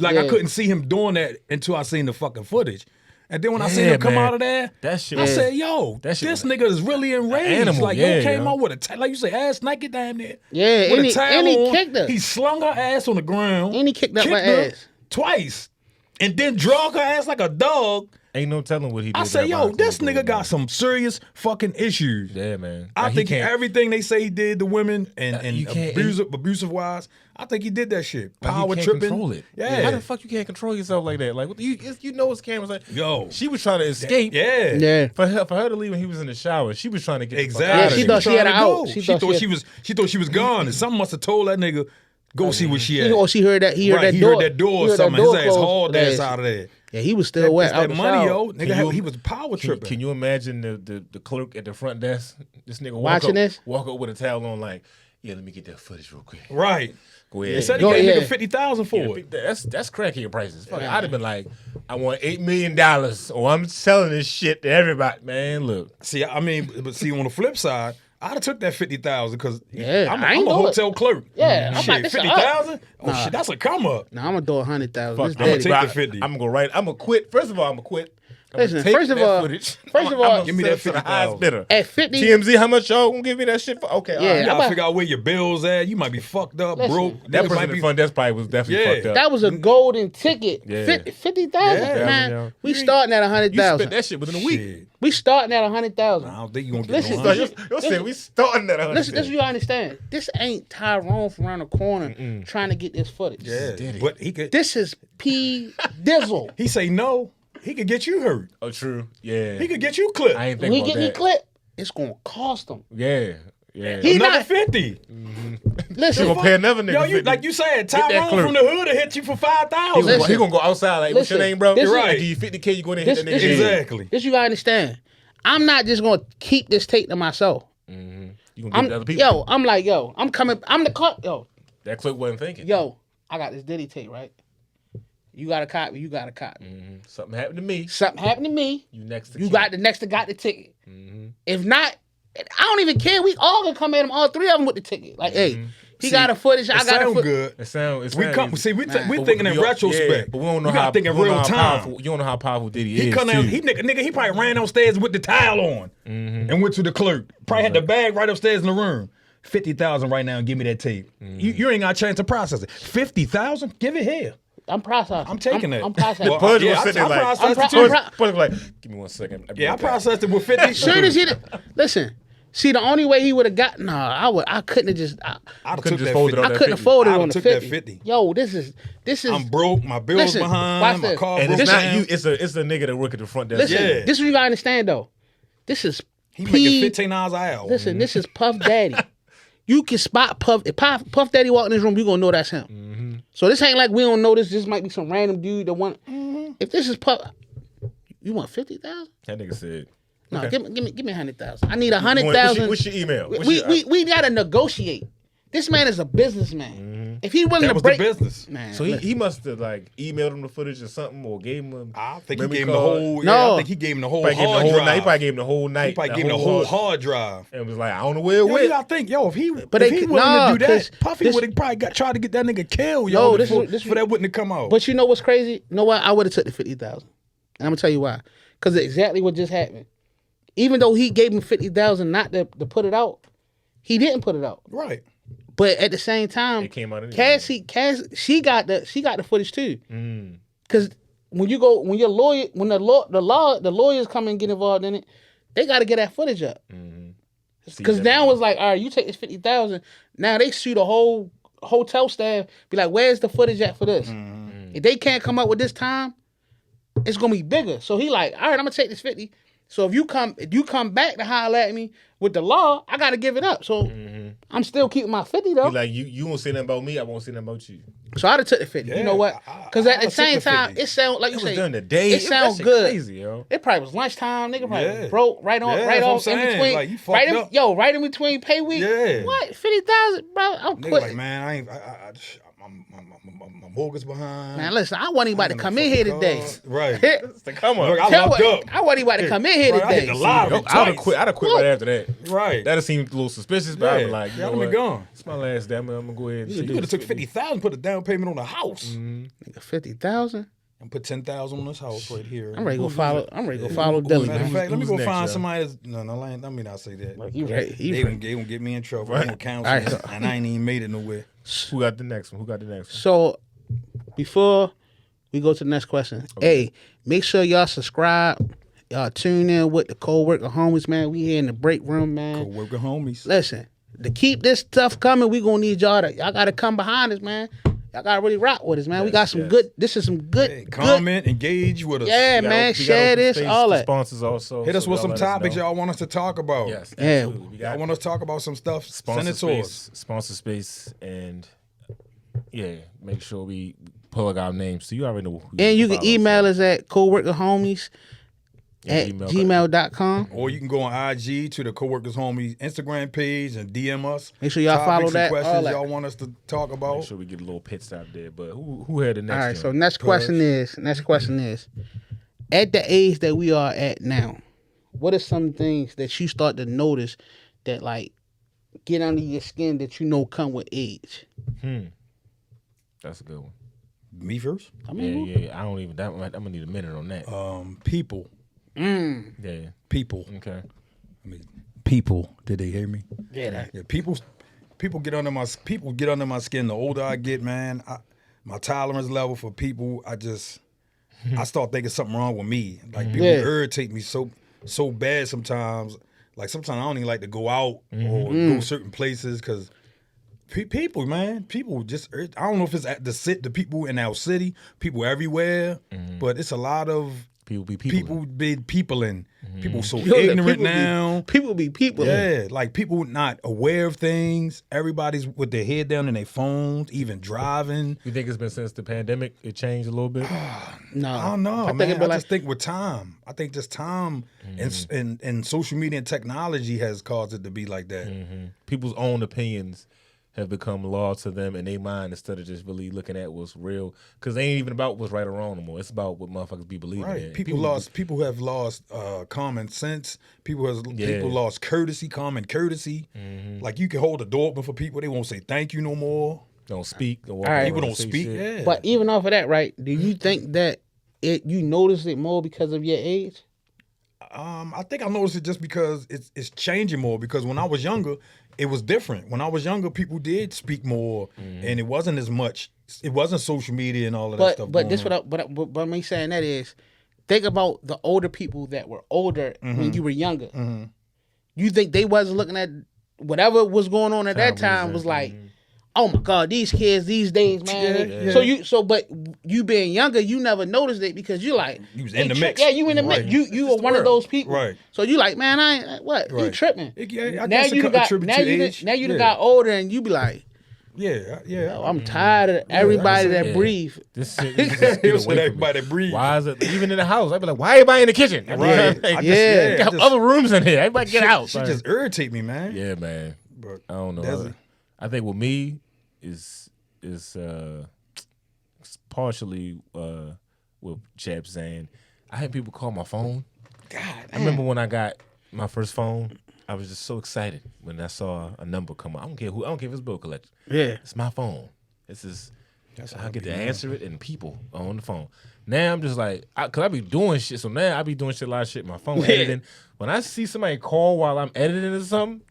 I couldn't see him doing that until I seen the fucking footage. And then when I seen him come out of there, I said, yo, this nigga is really enraged. Animal, like, came out with like you say, ass naked damn near. Yeah, with a towel he kicked her. He slung her ass on the ground. And he kicked up her ass. Twice. And then drug her ass like a dog. Ain't no telling what he did. I say, yo, this nigga got some serious fucking issues. Yeah, man. I think everything they say he did to women and abusive wise, I think he did that shit. Power tripping. Control it. Yeah. How the fuck you can't control yourself like that? Like, you know his camera's like, yo, she was trying to escape. Yeah. For her to leave when he was in the shower, she was trying to get exactly. She thought she had an out. She thought she was gone, and something must have told that nigga go see what she had. Or she heard that. He heard that door. Or something. His ass hauled ass out of there. Yeah, he was still wet. That money, yo, nigga, he was power tripping. Can you imagine the clerk at the front desk? This nigga walk up with a towel on, like, yeah, let me get that footage real quick. Right. Go ahead. They said he gave nigga $50,000 for it. That's crackhead prices. Fuck, I'd have been like, I want $8 million, or I'm selling this shit to everybody. Man, look. See, I mean, but see, on the flip side, I'd have took that $50,000 because I'm a hotel clerk. Yeah, I'm like, $50,000? Oh shit, that's a come up. Nah, I'm gonna do $100,000. I'm gonna take the 50. I'm gonna quit. First of all, I'm gonna quit. Listen, first of all, give me that $50,000. At 50, TMZ, how much y'all gonna give me that shit for? Okay, yeah, you gotta figure out where your bills at. You might be fucked up, broke. That person in the front desk probably was definitely fucked up. That was a golden ticket. Yeah. 50,000, man. We starting at 100,000. You spent that shit within a week. We starting at 100,000. I don't think you gonna get no 100. You're saying we starting at 100. Listen, this you understand. This ain't Tyrone from around the corner trying to get this footage. Yeah, but he could. This is P. Dizzle. He say no. He could get you hurt. Oh, true. Yeah. He could get you clipped. I ain't think when about he get that. me clipped, it's gonna cost him. Yeah. Yeah. He another not 50. Listen, you gonna pay another nigga. Yo, 50. like you said, Tyrone from the hood will hit you for 5,000. He gonna go outside like, what's your name, bro? You're right. Like, give you 50K, you go in and hit that nigga. Exactly. This you gotta understand. I'm not just gonna keep this tape to myself. You gonna give it to other people. I'm coming. I'm the cut. That clip wasn't thinking. I got this Diddy tape, right? You got a copy. You got a copy. Something happened to me. Something happened to me. You next. To you got the next to got the ticket. If not, I don't even care. We all gonna come at him, all three of them with the ticket. Like, hey, He got a footage. I got a sound footage. good. It sound. We Man. thinking in retrospect. Yeah, but we don't know You gotta how. think in we don't know real how time. powerful- You don't know how powerful Diddy He is. come too. down, nigga, he probably ran downstairs with the towel on and went to the clerk. Probably had the bag right upstairs in the room. 50,000 right now and give me that tape. You ain't got a chance to process it. 50,000? Give it here. I'm processing. I'm taking it. I'm processing. Well, Pudge yeah, was I- sitting I there like, processed it too. Pudge was like, give me 1 second. I'll be Yeah, I right back. processed it with 50. Soon as he listen, see the only way he would have got I couldn't have just I'd Couldn't took just that fold it 50. on I that couldn't have 50. folded I'd on the took that 50. 50. Yo, this is I'm broke. My bills Listen, behind. watch My this. car And broke it's not down. you. It's a nigga that work at the front desk. listen. Yeah. This is what you gotta understand though. This is He P- making 15 hours an hour. Listen, this is Puff Daddy. You can spot Puff. If Puff Daddy walk in this room, you gonna know that's him. So this ain't like we don't know this. This might be some random dude that want. If this is Puff, you want 50,000? That nigga said. No, Okay. give me 100,000. I need What's 100,000. What's your email? What's We, your- we gotta negotiate. This man is a businessman. If he willing That to was break, the business. man. So look, he must have like emailed him the footage or something, or gave him. I think he memory gave him the card. whole. No. Yeah, I think he gave him the whole Probably gave him the hard whole drive. night. He probably gave him the whole night. He probably that gave him the whole hard- hard drive. And was like, I don't know where it Yo, went. you gotta think, yo, if he But if they he could- willing nah, to do 'cause that, Puffy this- would have probably tried to get that nigga killed, No, yo, this for, was- this for was- that wouldn't have come out. But you know what's crazy? You know what? I would have took the 50,000. And I'm gonna tell you why. Because exactly what just happened. Even though he gave him 50,000 not to put it out, he didn't put it out. Right. But at the same time, It came out anyway. Cass, she got the footage too. Because when the lawyers come and get involved in it, they got to get that footage up. Because now it's like, all right, you take this 50,000. Now they sue the whole hotel staff. Be like, where's the footage at for this? If they can't come up with this time, it's gonna be bigger. So he like, all right, I'm gonna take this 50. So if you come back to holler at me with the law, I gotta give it up. So I'm still keeping my 50 though. He like you won't say nothing about me. I won't say nothing about you. So I'd have took the 50. You Yeah, know what? Because at I the took same the time, 50. it sounds like you It was say during the day. It sounds That shit good. Crazy, yo. It probably was lunchtime. Nigga probably Yeah. was broke right on, Yeah, right that's what off I'm in saying. between. Like, you fucked up. Right in between pay week. Yeah. What 50,000, bro? I'm Nigga quit. like, man, my mortgage behind. Man, listen, I wasn't even about to come in here today. Right. Come on. Look, I Tell locked what- up. I wasn't even about to come in here Right, I hit today. the lottery I'd have twice. quit. I'd have quit right after that. Right. That'd seemed a little suspicious, but I'd be Yeah. like, you Yeah, know I'd be what? gone. It's my last day. I'm gonna go ahead. And You take would have this took 50. 50,000, put a down payment on the house, Nigga, 50,000. and put 10,000 on this house right here. I'm ready to go follow. I'm ready to go follow Dylan. Matter of Man. fact, let me Who's go next, find yo? somebody that's let me not say that. Like, you ready? They gonna get me in trouble. They gonna counsel Right. me, and I ain't even made it nowhere. Who got the next one? So before we go to the next question, hey, make sure y'all subscribe. Y'all tune in with the co-worker homies, man. We here in the break room, man. Co-worker homies. Listen, to keep this stuff coming, we gonna need y'all gotta come behind us, man. Y'all gotta really rock with us, man. We got some good. This is some good. Hey, good. comment, engage with us. Yeah, man. Share this, all that. Sponsors also. Hit us so with some let us topics know. y'all want us to talk about. Yes, Yeah. absolutely. We Y'all got want us to talk about some stuff? sponsor Send it to us. space, sponsor space, and yeah, make sure we plug our names. So you already know. Who And you can follow, email so- us at coworkerhomies at gmail.com. Or you can go on IG to the Coworkers Homies Instagram page and DM us. Make sure y'all Topics follow and that, all questions that. y'all want us to talk about. Make sure we get a little pit stop there. But who had the next? All right, one? so next question is, at the age that we are at now, what are some things that you start to notice that like get under your skin that you know come with age? That's a good one. Me first. I mean, Yeah. I don't even. I'm gonna need a minute on that. People. Yeah. People. Okay. I mean, people. Did they hear me? yeah, Yeah, people get under my skin. The older I get, man, my tolerance level for people, I start thinking something wrong with me. Like people irritate me so bad sometimes. Like sometimes I don't even like to go out or go certain places because people, man, people just. I don't know if it's at the people in our city, people everywhere, but it's a lot of. People be people. Peopling. People so Yo, ignorant people now. People be people. Yeah, like people not aware of things. Everybody's with their head down in their phones, even driving. You think it's been since the pandemic? It changed a little bit. No, I don't know, I think man. it'd be I like just think with time. I think just time and social media and technology has caused it to be like that. People's own opinions have become law to them in their mind instead of just really looking at what's real. Because it ain't even about what's right or wrong no more. It's about what motherfuckers be believing Right. in. People have lost common sense. People lost courtesy, common courtesy. Like you can hold a door open for people, they won't say thank you no more. don't speak. Don't walk All right. around People and don't say speak. shit. Yeah. But even off of that, right? Do you think that you notice it more because of your age? I think I noticed it just because it's changing more. Because when I was younger, it was different. When I was younger, people did speak more, and it wasn't as much. It wasn't social media and all of that stuff. But this but me saying that is, think about the older people that were older when you were younger. You think they wasn't looking at whatever was going on at that time was like, oh my God, these kids these days, man. Yeah. But you being younger, you never noticed it because you like You was in the mix. Yeah, you in the mix. Right. You were one of those people. Right. So you like, man, I ain't what you Right. tripping. I Now guess you it got contribute now to you age. now you done Yeah. got older and you be like, Yeah. I'm tired of everybody that Yeah. breathe. This shit, you just get It was away from everybody me. breathe. Why is it even in the house? I'd be like, why everybody in the kitchen? Right. Like, I just- Yeah. we got just- other rooms in here. Everybody get out. She Like, just irritate me, man. yeah, man. But I don't know. Desi? I think with me is it's partially what Chap's saying. I had people call my phone. God, I remember when I got my first phone, I was just so excited when I saw a number come up. I don't care if it's bill collector. yeah. It's my phone. This is how I get it to be, answer it and people on the phone. Now I'm just like, cause I be doing shit. So now I be doing shit, a lot of shit. My phone editing. When I see somebody call while I'm editing or something,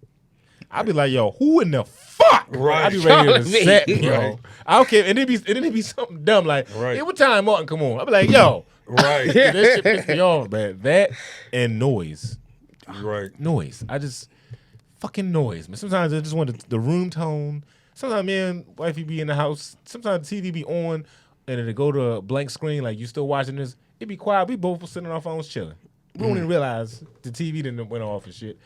I be like, yo, who in the fuck? Right. I be ready to Calling me. set, bro. Right. I don't care. And it be something dumb like, Right. hey, what time Martin come on? I be like, yo, Right. that shit piss me off, man. That and noise. Right. Noise. I just fucking noise, man. Sometimes I just want the room tone. Sometimes me and wifey be in the house. Sometimes the TV be on and it'll go to a blank screen like you still watching this. It be quiet. We both sitting on our phones chilling. We don't even realize the TV didn't went off and shit.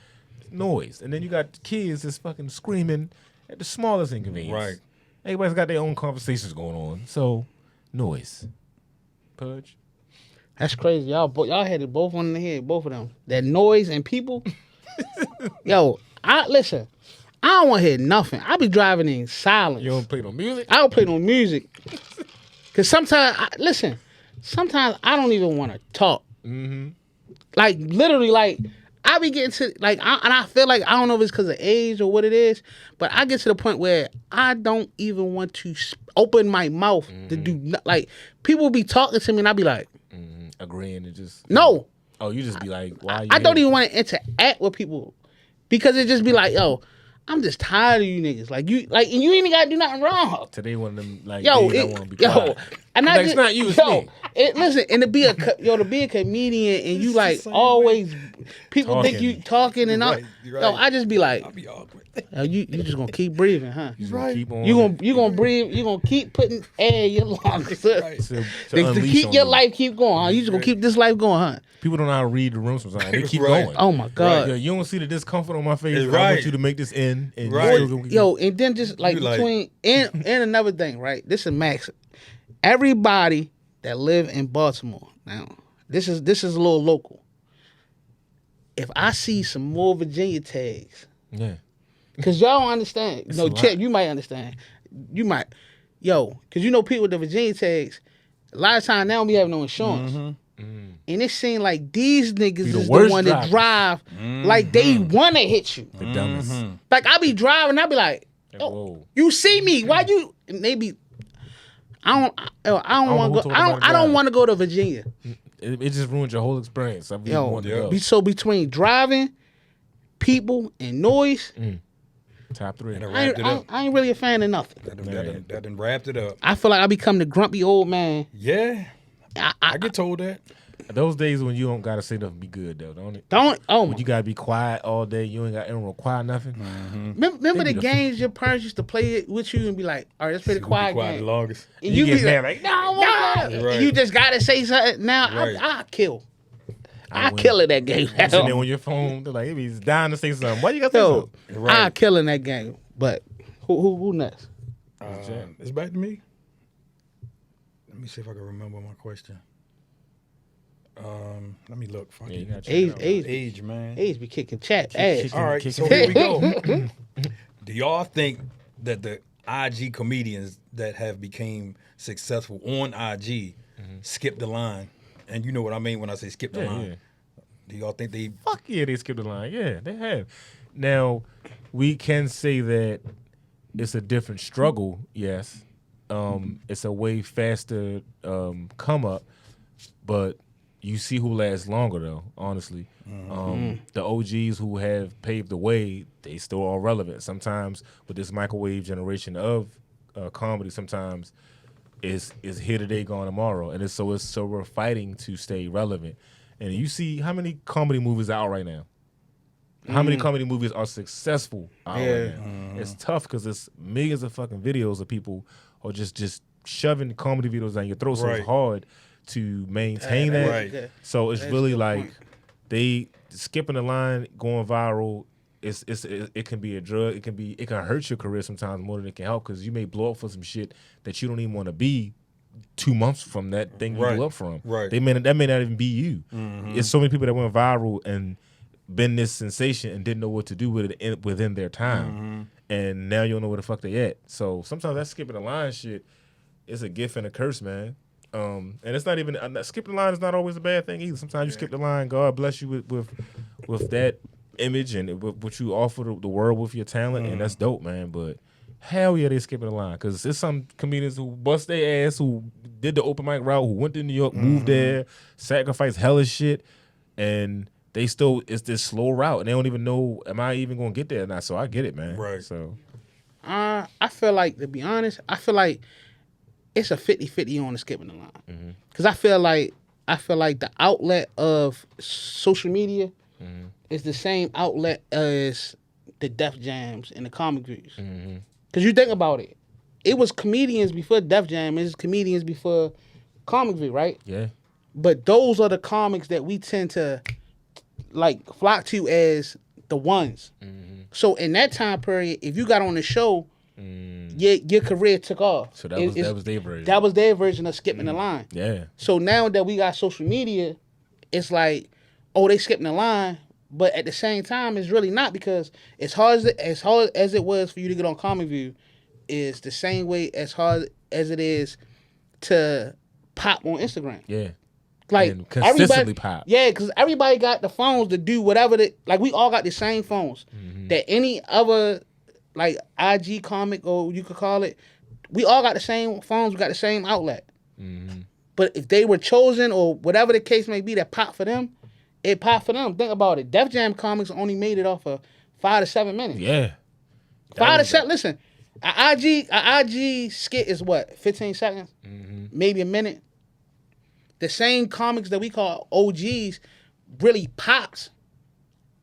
Noise. And then you got kids that's fucking screaming at the smallest inconvenience. Right. Everybody's got their own conversations going on. So noise. Pudge. That's crazy. Y'all had it both on the head, both of them. That noise and people. Yo, listen. I don't want to hear nothing. I be driving in silence. You don't play no music? I don't play no music. Cause sometimes, sometimes I don't even want to talk. Mm-hmm. Like literally, like I be getting to and I feel like I don't know if it's because of age or what it is, but I get to the point where I don't even want to open my mouth to do like people be talking to me and I be like, Agreeing to just no. Oh, you just be like, why? I don't even want to interact with people because it just be like, yo, I'm just tired of you niggas. Like you, and you ain't gotta do nothing wrong. Today one of them like Yo, days I want to be quiet. and Like, it's not you, it's me. Listen, and to be a comedian and you like always people think you talking and all. right, you're Yo, right. I just be like, I'll be awkward. yo, you just gonna keep breathing, huh? He's right. Keep on. You gonna breathe. You gonna keep putting air in your lungs to unleash keep on your you. life keep going. Huh? You just gonna keep this life going, huh? People don't know how to read the room sometimes. They keep Right. going. Oh my god. Yo, you don't see the discomfort on my face. It's I right. want you to make this end. And Right. you still gonna- Yo, and then just like You like- between and another thing, right? This is Max. Everybody that live in Baltimore now, this is a little local. If I see some more Virginia tags, Yeah. because y'all don't understand. It's No, a lot. Chet, you might understand. You might, because you know people with the Virginia tags. A lot of times they don't be having no insurance. And it seems like these niggas the is the worst one that drive like they want to hit you. The dumbest. Like I be driving, I be like, Like, yo, whoa. you see me? Why you? And they be. I don't want to go. I don't want to go to Virginia. It just ruined your whole experience. I really Yo, want to go. so between driving, people, and noise, Top 3. And I ain't really a fan of nothing. That done wrapped it up. I feel like I become the grumpy old man. Yeah. I I get told that. Those days when you don't gotta say nothing, be good though, don't it? don't. Oh, When you gotta be quiet all day, you ain't got to require nothing. remember They the be the games your parents used to play it with you and be like, all right, let's play the quiet Quiet the game. longest. And You be get mad like, no, nah. Right. You just gotta say something. Now Right. I kill. I win. kill in that game. And then on your phone, they're like, it be dying to say something. Why you gotta say Yo, something? Right. I kill in that game. But who next? It's back to me. Let me see if I can remember my question. Let me look. Fuck Yeah, you it. gotta check it out. Age Age, man. be kicking chat ass. kick- All right, Kicking- so here we go. Do y'all think that the IG comedians that have became successful on IG skip the line, and you know what I mean when I say skip the line. Yeah. Do y'all think they? Fuck yeah, they skipped the line. Yeah, they have. Now, we can say that it's a different struggle. Yes, it's a way faster come up, but you see who lasts longer though. Honestly, the OGs who have paved the way, they still are relevant. Sometimes with this microwave generation of comedy, sometimes is here today, gone tomorrow, and so we're fighting to stay relevant. And you see how many comedy movies are out right now. How many comedy movies are successful out right now? It's tough because it's millions of fucking videos of people or just shoving comedy videos down your throat. So it's hard to maintain that. Right. So it's really like they skipping the line, going viral. It can be a drug. It can hurt your career sometimes more than it can help because you may blow up for some shit that you don't even want to be 2 months from that thing you blew up from. Right. That may not even be you. It's so many people that went viral and been this sensation and didn't know what to do with it within their time. And now you don't know where the fuck they at. So sometimes that skipping the line shit is a gift and a curse, man. And it's not even skipping the line is not always a bad thing either. Sometimes you skip the line, God bless you with that image and with what you offer the world with your talent, and that's dope, man. But hell yeah, they skipping the line because there's some comedians who bust their ass, who did the open mic route, who went to New York, moved there, sacrificed hella shit, and they still it's this slow route, and they don't even know, am I even gonna get there or not? So I get it, man. Right. So I feel like, to be honest, I feel like it's a 50-50 on the skipping the line. Because I feel like the outlet of social media is the same outlet as the Def Jams and the comic views. Because you think about it, it was comedians before Def Jam, it was comedians before comic view, right? yeah, But those are the comics that we tend to like flock to as the ones. So in that time period, if you got on the show, your career took off. so that was their version. That was their version of skipping the line. Yeah, So now that we got social media, it's like, oh, they skipping the line, but at the same time, it's really not, because as hard as it was for you to get on Comic View, is the same way as hard as it is to pop on Instagram. yeah. Like And consistently everybody, pop. Yeah, because everybody got the phones to do whatever like we all got the same phones that any other like IG comic, or you could call it, we all got the same phones, we got the same outlet. But if they were chosen or whatever the case may be that popped for them, it popped for them. Think about it. Def Jam comics only made it off of 5 to 7 minutes. Yeah. 5 to 7. Listen, a IG skit is what, 15 seconds, maybe a minute. The same comics that we call OGs really pops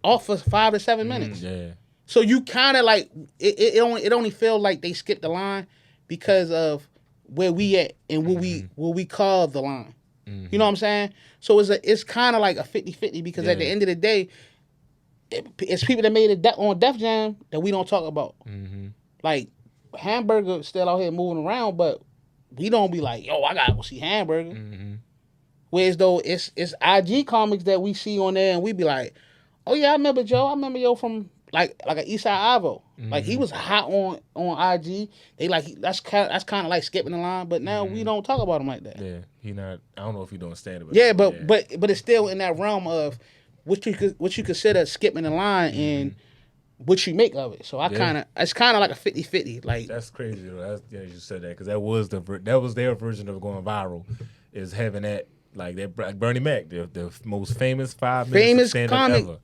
off of 5 to 7 minutes. Yeah. So you kind of like it only feel like they skipped the line because of where we at and what we call the line. You know what I'm saying? So it's kind of like a 50-50 because at the end of the day, it's people that made it on Def Jam that we don't talk about. Like Hamburger still out here moving around, but we don't be like, yo, I gotta go see Hamburger. Whereas though it's IG comics that we see on there and we be like, oh yeah, I remember Joe. I remember yo from like a Eastside Ivo. Like he was hot on IG. They like that's kind of like skipping the line. But now we don't talk about him like that. Yeah. He not. I don't know if he doing stand up. Yeah, but it's still in that realm of what you consider skipping the line and what you make of it. So it's kind of like a 50-50. Like that's crazy though. You said that because that was their version of going viral, is having that. Like that Bernie Mac, the most famous 5 minutes of stand-up comic, ever.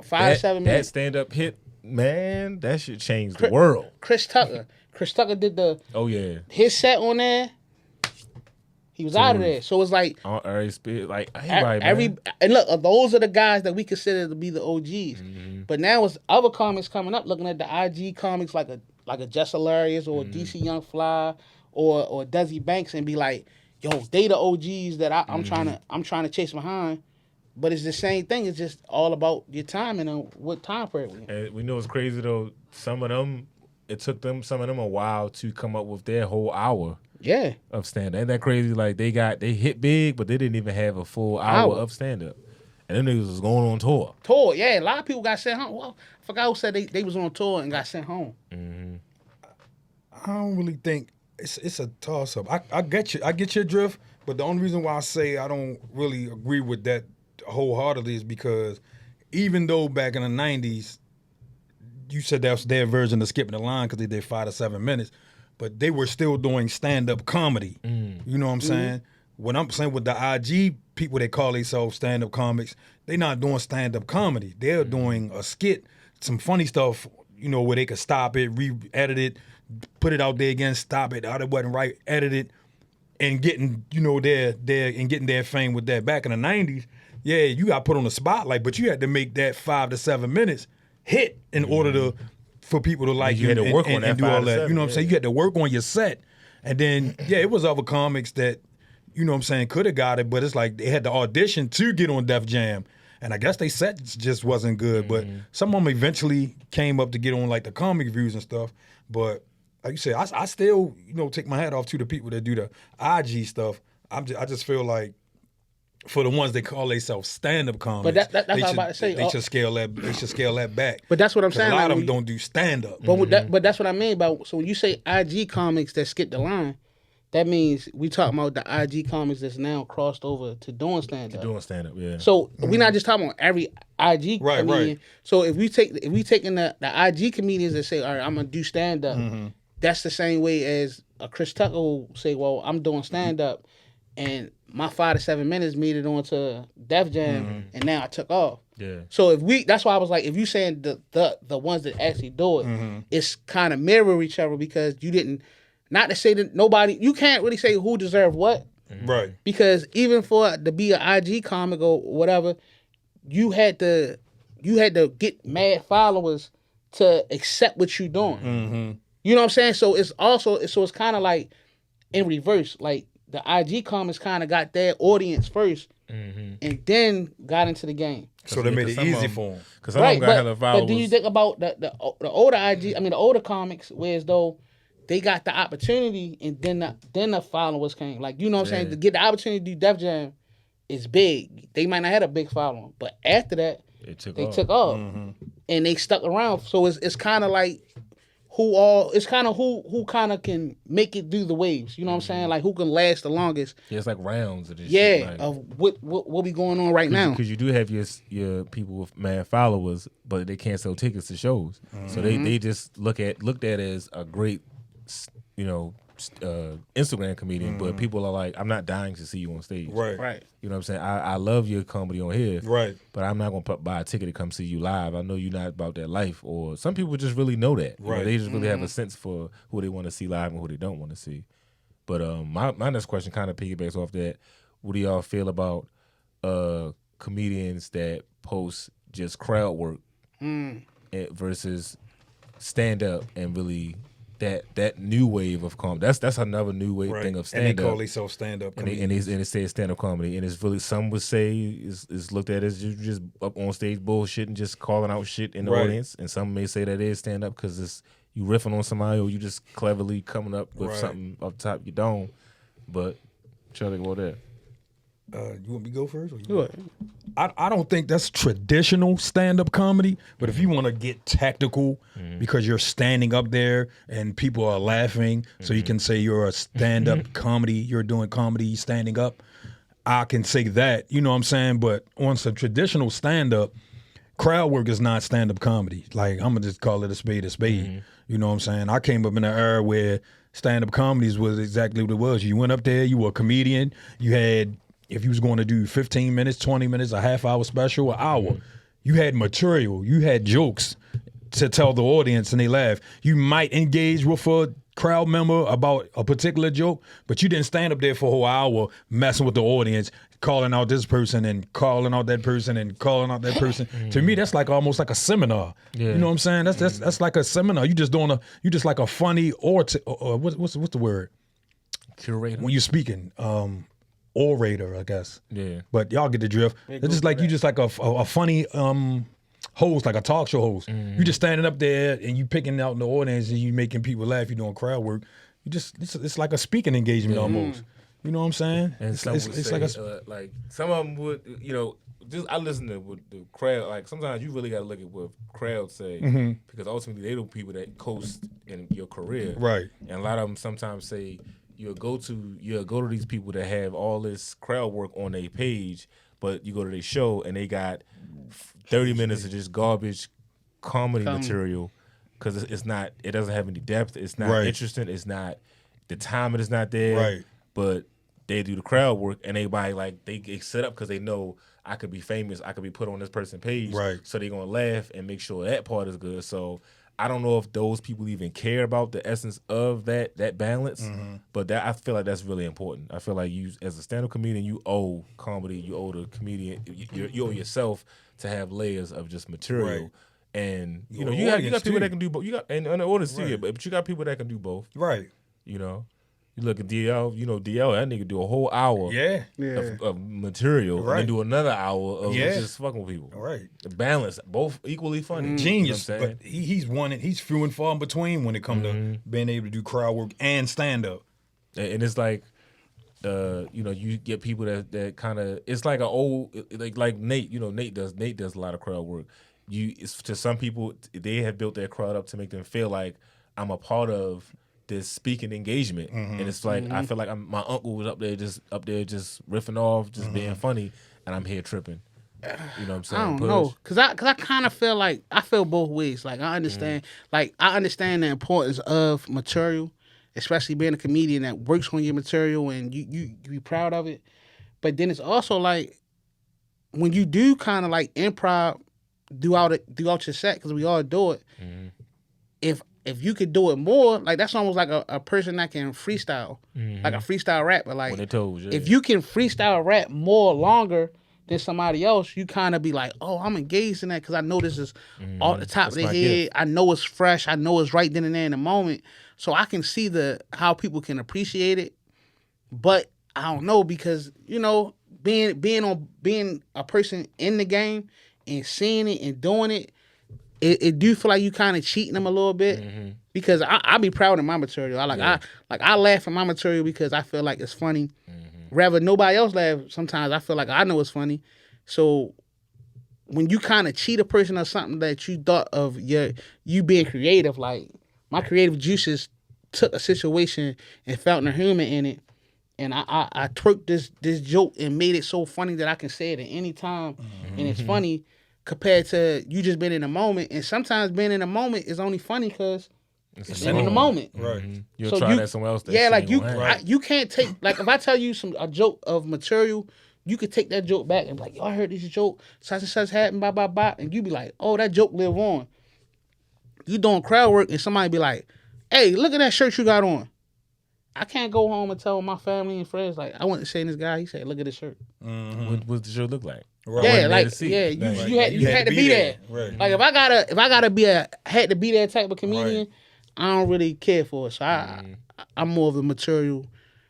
5 to 7 minutes. That stand-up hit, man, that shit changed the world. Chris Tucker did his set on there. He was out of there. So it's like everybody, and look, those are the guys that we consider to be the OGs. But now it's other comics coming up, looking at the IG comics like a Jess Hilarious or DC Young Fly or Desi Banks, and be like, yo, they the OGs that I'm trying to chase behind. But it's the same thing. It's just all about your timing and what time period. And we know it's crazy though. It took some of them a while to come up with their whole hour. Yeah. Of stand up. Ain't that crazy? Like they hit big, but they didn't even have a full hour of stand up. And them niggas was going on tour. Tour, yeah. A lot of people got sent home. Well, I forgot who said they was on tour and got sent home. I don't really think it's a toss up. I get you. I get your drift, but the only reason why I say I don't really agree with that wholeheartedly is because even though back in the 90s, you said that was their version of skipping the line because they did 5 to 7 minutes, but they were still doing stand-up comedy. You know what I'm saying? What I'm saying with the IG people that call themselves stand-up comics, they're not doing stand-up comedy. They're doing a skit, some funny stuff, you know, where they could stop it, re-edit it, put it out there again, stop it, it wasn't right, edit it, and getting, you know, getting their fame with that. Back in the 90s, yeah, you got put on the spotlight, but you had to make that 5 to 7 minutes hit in order for people to like you had to work on that and do all 5 to that. 7, You know what I'm saying? You had to work on your set. And then, yeah, it was other comics that, you know what I'm saying, could have got it, but it's like they had to audition to get on Def Jam. And I guess they sets just wasn't good. But some of them eventually came up to get on like the comic views and stuff. But like you said, I still, you know, take my hat off to the people that do the IG stuff. I just feel like for the ones that call themselves stand-up comics, But that's what I'm about to say. They should scale that. They should scale that back. But that's what I'm 'Cause saying. A lot like, of when them you- don't do stand-up. But that's what I mean about. So when you say IG comics that skip the line, that means we talking about the IG comics that's now crossed over to doing stand up. Doing stand up, yeah. So we're not just talking about every IG Right, comedian. right. So if we taking the IG comedians that say, all right, I'm gonna do stand up, that's the same way as a Chris Tucker will say, well, I'm doing stand up, and my 5 to 7 minutes made it onto Def Jam, and now I took off. Yeah. So that's why I was like, if you saying the ones that actually do it, it's kind of mirror each other because you didn't. Not to say that nobody, you can't really say who deserved what, Right. because even for to be an IG comic or whatever, you had to get mad followers to accept what you're doing. You know what I'm saying? So it's kind of like in reverse. Like the IG comics kind of got their audience first, and then got into the game. So they made it easy for them. Because some of them got hella followers. But do you think about the older IG? I mean, the older comics, whereas though they got the opportunity, and then the followers came. Like, you know what I'm saying? To get the opportunity to do Def Jam is big. They might not have a big following, but after that, they took off, and they stuck around. So it's kind of like who kind of can make it through the waves. You know what I'm saying? Like who can last the longest? Yeah, it's like rounds of this shit. Like, Of what be going on right now. Because you do have your people with mad followers, but they can't sell tickets to shows. So they just looked at it as a great, you know, Instagram comedian, but people are like, I'm not dying to see you on stage. Right. You know what I'm saying? I love your comedy on here. Right. But I'm not going to buy a ticket to come see you live. I know you're not about that life. Or some people just really know that. You know, they just really have a sense for who they want to see live and who they don't want to see. But my next question kind of piggybacks off that. What do y'all feel about comedians that post just crowd work versus stand up and really that new wave of comedy? That's another new wave thing of stand up. And they call themselves stand up. And it says stand up comedy, and it's really, some would say is looked at as you just up on stage bullshit and just calling out shit in the audience, and some may say that is stand up because it's you riffing on somebody or you just cleverly coming up with something off the top of your dome. But try to go there. You want me to go first? Or you Sure. I don't think that's traditional stand-up comedy, but if you want to get tactical because you're standing up there and people are laughing, so you can say you're a stand-up comedy, you're doing comedy standing up, I can say that, you know what I'm saying? But on some traditional stand-up, crowd work is not stand-up comedy. Like, I'm going to just call it a spade a spade. You know what I'm saying? I came up in an era where stand-up comedies was exactly what it was. You went up there, you were a comedian, you had... If you was going to do 15 minutes, 20 minutes, a half hour special, an hour, you had material, you had jokes to tell the audience and they laugh. You might engage with a crowd member about a particular joke, but you didn't stand up there for a whole hour messing with the audience, calling out this person and calling out that person and calling out that person. To me, that's like almost like a seminar. You know what I'm saying? That's like a seminar. You just like a funny what's the word? Curator. When you're speaking. Orator, I guess. Yeah. But y'all get the drift. It's just like you just like a funny host, like a talk show host. You just standing up there and you picking out the audience and you making people laugh. You doing crowd work. It's like a speaking engagement almost. You know what I'm saying? And some would say, like a like some of them would, just I listen to what the crowd. Like sometimes you really got to look at what crowds say because ultimately they the people that coast in your career, right. And a lot of them sometimes say you'll go to these people that have all this crowd work on their page, but you go to their show and they got 30 minutes of just garbage comedy material because it doesn't have any depth. It's not interesting. It's not the time. It is not there. Right. But they do the crowd work and everybody like they get set up because they know I could be famous. I could be put on this person's page. Right. So they're gonna laugh and make sure that part is good. So I don't know if those people even care about the essence of that balance, but that I feel like that's really important. I feel like you, as a stand-up comedian, you owe comedy, you owe the comedian, you owe yourself to have layers of just material. Right. And you got people that can do both. You got and the audience too, but you got people that can do both. Right. You look at DL, DL, that nigga do a whole hour of material and then do another hour of just fucking with people. Right. The balance, both equally funny. Genius. You know what I'm but he's few and far in between when it comes to being able to do crowd work and stand up. And it's like, you get people that kind of, it's like an old, like Nate, Nate does a lot of crowd work. To some people, they have built their crowd up to make them feel like I'm a part of this speaking engagement, and it's like I feel like my uncle was up there just riffing off, just being funny, and I'm here tripping. You know what I'm saying? I don't know, cause I kind of feel like I feel both ways. Like I understand, I understand the importance of material, especially being a comedian that works on your material and you be proud of it. But then it's also like when you do kind of like improv throughout your set, because we all do it. If you could do it more, like that's almost like a person that can freestyle, like a freestyle rapper. Like when they told you, if you can freestyle rap more longer than somebody else, you kind of be like, oh, I'm engaged in that because I know this is off the top of their head. Gift. I know it's fresh. I know it's right then and there in the moment. So I can see how people can appreciate it. But I don't know, because being a person in the game and seeing it and doing it. It do feel like you kind of cheating them a little bit, because I be proud of my material. I laugh at my material because I feel like it's funny. Rather nobody else laugh. Sometimes I feel like I know it's funny. So when you kind of cheat a person or something that you thought of you being creative, like my creative juices took a situation and found the humor in it, and I twerked this joke and made it so funny that I can say it at any time, and it's funny. Compared to you just being in the moment, and sometimes being in the moment is only funny because it's in the moment. Right. You'll try that somewhere else. You can't take, like if I tell you a joke of material, you could take that joke back and be like, yo, I heard this joke, such and such happened, blah blah blah, and you be like, oh, that joke live on. You doing crowd work and somebody be like, hey, look at that shirt you got on. I can't go home and tell my family and friends, like, I went to see this guy. He said, look at this shirt. What does the shirt look like? Right. Yeah, you had to be there. Right. Like if I gotta had to be that type of comedian, I don't really care for it. So I'm more of a material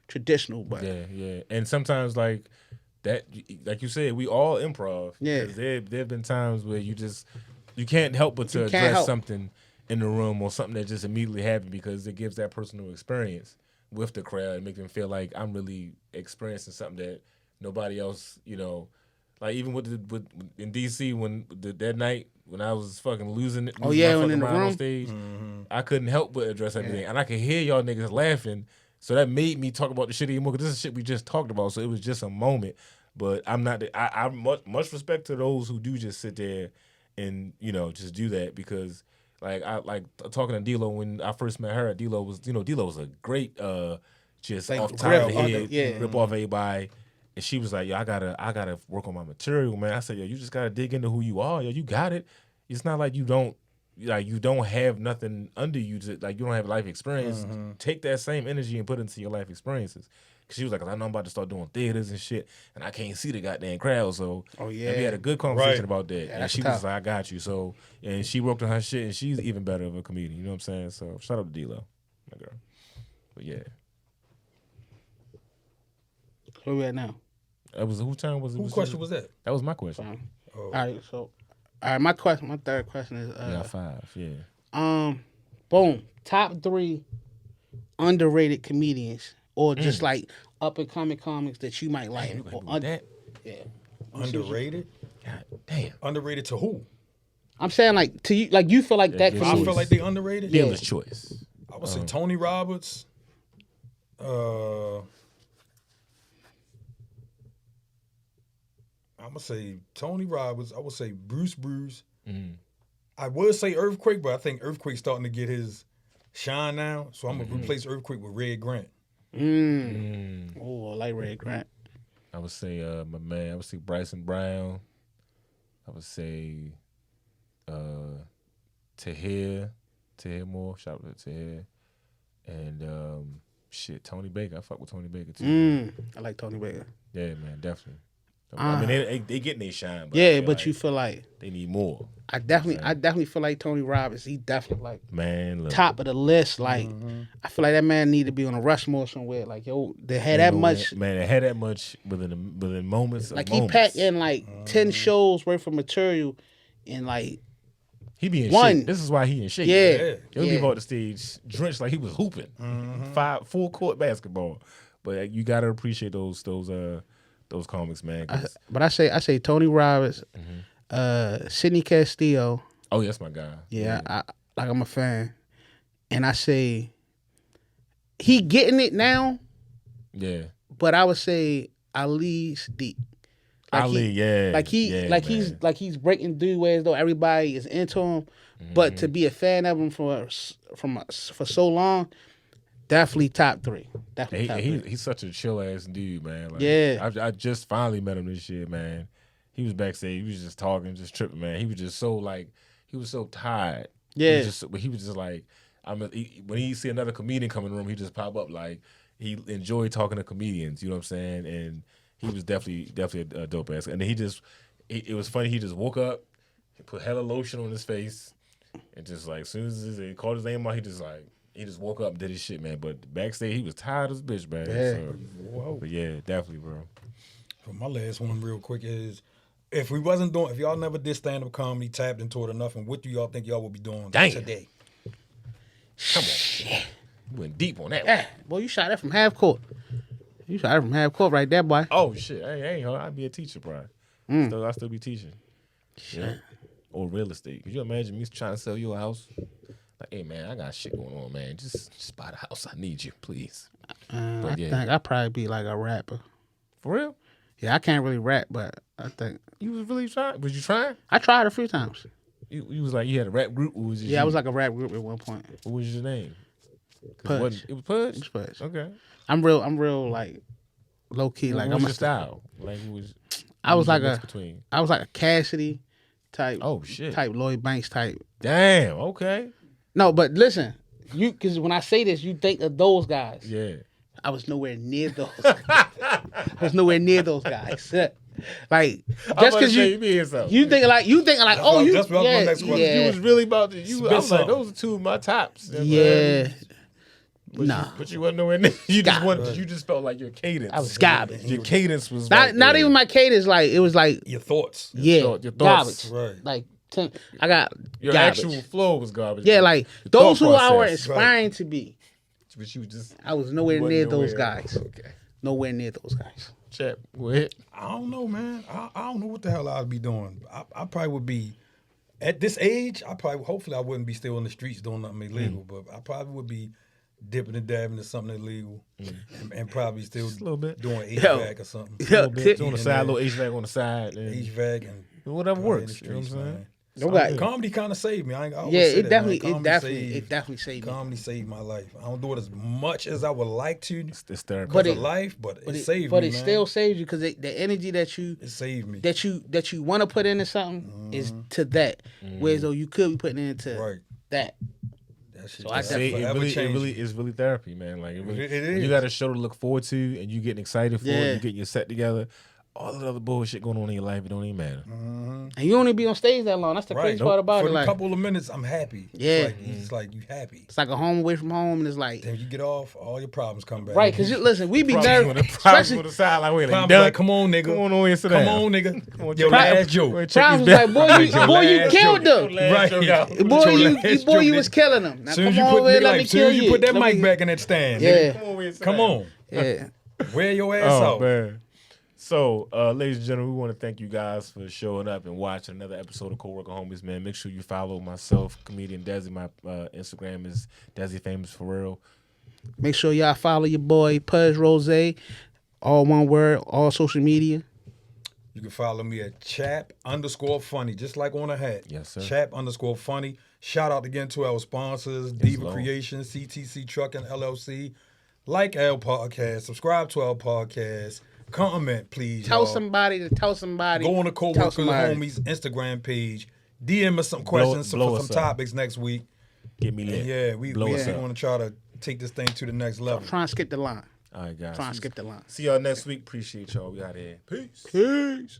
traditional, but yeah. And sometimes like that, like you said, we all improv. Yeah. There've been times where you can't help but to address something in the room or something that just immediately happened because it gives that personal experience with the crowd and make them feel like I'm really experiencing something that nobody else, like even in DC when that night when I was fucking losing it, when in the room on stage, I couldn't help but address everything, and I could hear y'all niggas laughing, so that made me talk about the shit even more because this is shit we just talked about, so it was just a moment. But I'm not. I much respect to those who do just sit there and just do that because. Like I like talking to D-Lo when I first met her. D-Lo was a great just like off the top of the head rip off everybody, and she was like, yo, I gotta work on my material, man. I said, yo, you just gotta dig into who you are, yo, you got it. It's not like you don't have nothing under you to, like you don't have life experience. Take that same energy and put it into your life experiences. Cause she was like, I know I'm about to start doing theaters and shit, and I can't see the goddamn crowd. So and we had a good conversation about that. Yeah, and she was like, I got you. So and she worked on her shit, and she's even better of a comedian. You know what I'm saying? So shout out to D-Lo, my girl. But yeah. Where we at now? That was whose turn was it? Whose question was that? That was my question. All right, my third question is 5. Yeah. Boom. Top 3 underrated comedians. Or just like up and coming comics that you might like? Damn, you Or gonna do that? Yeah. Underrated? God damn. Underrated to who? I'm saying like to you, like you feel like that. yeah, could I be- feel like they underrated. Dealer's choice. I would say Tony Roberts. I'm gonna say Tony Roberts. I would say Bruce. I would say Earthquake, but I think Earthquake's starting to get his shine now. So I'm gonna replace Earthquake with Red Grant. Oh, I like Red Grant. I would say my man. I would say Bryson Brown. I would say Tahir Moore. Shout out to Tahir. And Tony Baker. I fuck with Tony Baker too. I like Tony Baker. Yeah, man, definitely. I mean, they getting their shine. But Yeah, but you feel like they need more. I definitely feel like Tony Roberts. He definitely like Man, look, top of the list. Like I feel like that man need to be on a Rushmore somewhere. Like yo, they had that much. Man, they had that much within moments. Like of he moments. packed in like 10 shows worth of material, and like He be in One. shape. This is why he in shape. Yeah. He'll Yeah. leave off the stage drenched like he was hooping. Full court basketball. But you gotta appreciate those comics, man. 'Cause- but I say Tony Roberts, Sidney Castillo. oh, that's my guy. Yeah, I'm a fan, and I say he getting it now. Yeah. But I would say Ali Sadiq. Ali, He's breaking through ways though everybody is into him, but to be a fan of him for so long, definitely top 3. Definitely top 3. He's such a chill ass dude, man. Like, Yeah. I just finally met him this year, man. He was backstage. He was just talking, just tripping, man. He was just so like, he was so tired. Yeah. He was just like, when he see another comedian come in the room, he just pop up like he enjoyed talking to comedians. You know what I'm saying? And he was definitely a dope ass. And then it was funny. He just woke up, he put hella lotion on his face, and just like as soon as he called his name out, he just woke up and did his shit, man. But backstage, he was tired as a bitch, man. Yeah. So, but yeah, definitely, bro. So my last one real quick is, if y'all never did stand-up comedy, tapped into it enough, and what do y'all think y'all would be doing today? Come on. You went deep on that one. Yeah, boy, you shot that from half court. You shot that from half court right there, boy. Oh, shit. I'd be a teacher, bro. I'd still be teaching. Yeah. Or real estate. Could you imagine me trying to sell you a house? Like, hey, man, I got shit going on, man. Just buy the house. I need you, please. I think I'd probably be like a rapper. For real? Yeah, I can't really rap, but I think You was really trying? Was you trying? I tried a few times. You was like, you had a rap group? Or was it Yeah, I you? was like a rap group at one point. What was your name? Pudge. It was Pudge? It was Pudge. Okay. I'm real like low key. Like what I'm was your style? Like, I was like your a mix between? I was like a Cassidy type. Oh, shit. Type Lloyd Banks type. Damn, okay. No, but listen, because when I say this, you think of those guys. Yeah. I was nowhere near those. I was nowhere near those guys. Like just because you think like oh you that's what my next question. yeah. You was really about to. I was like, something. those are two of my tops. Yeah. But you wasn't nowhere near. You just felt like your cadence. I was garbage. Your cadence was Not even my cadence. Like it was like Your thoughts. your thoughts. garbage. Right. Like I got Your garbage. actual flow was garbage. Yeah, like Your those who thought I were process. inspiring to be. But you just I was nowhere wasn't near those nowhere. guys. Okay. Nowhere near those guys. Chat. Go ahead. I don't know, man. I don't know what the hell I'd be doing. I probably would be, at this age, hopefully I wouldn't be still in the streets doing nothing illegal, but I probably would be dipping and dabbing into something illegal and probably still Just a little bit. doing HVAC or something. Yo, A little bit. tip- On the side, little HVAC on the side. And HVAC and whatever probably in works. the You know what I'm streets, saying? man. Nobody- Comedy kind of saved me. I always Yeah, say it that, definitely, man. it definitely saved me. Comedy saved my life. I don't do it as much as I would like to It's therapy. But because it- of life, but it saved but me, it man. still saves you because the energy that you It saved me. want to put into something is to that. Whereas though you could be putting it into Right. that. That shit So I just See, forever changed me. it's really therapy, man. Like it It when you is. got a show to look forward to, and you getting excited for Yeah. it, you getting your set together. All the other bullshit going on in your life, it don't even matter. And you only be on stage that long. That's the crazy part about For it. a like couple of minutes, I'm happy. Yeah. It's like you happy. it's like a home away from home, and it's like Then you get off, all your problems come back. right because listen, we be Problems on nervous. the, problems Especially on the side, like wait, Problems like, like, come on, nigga. come on over here, sit Come down. on, nigga. Come on, Your check last his- joke. Check his problems back. like boy, you last killed joke. them. Last Right. joke out. Put Boy, your you last boy, joke you in. was killing them. Now Soon come as you on put over here, let me soon kill as you put that Let mic me- back in that stand. Yeah. nigga. Come on. Yeah. Wear your ass out. Man. So, ladies and gentlemen, we want to thank you guys for showing up and watching another episode of Coworker Homies, man. Make sure you follow myself, comedian Desi. My Instagram is Desi Famous for real. Make sure y'all follow your boy Pudge Rose, all one word, all social media. You can follow me at Chap_funny, just like on a hat. Yes, sir. Chap_funny. Shout out again to our sponsors, Diva Creations, CTC Trucking LLC. Like our podcast, subscribe to our podcast, comment, please. Tell y'all. somebody to tell somebody. Go on the tell Coworker somebody. Homies Instagram page. DM us some questions blow for us some up. topics next week. Get me lit. And yeah, we Blow us up. want to try to take this thing to the next level. Try and skip the line. All right, guys. Try and skip the line. See y'all next week. Appreciate y'all. We out here. Peace. Peace.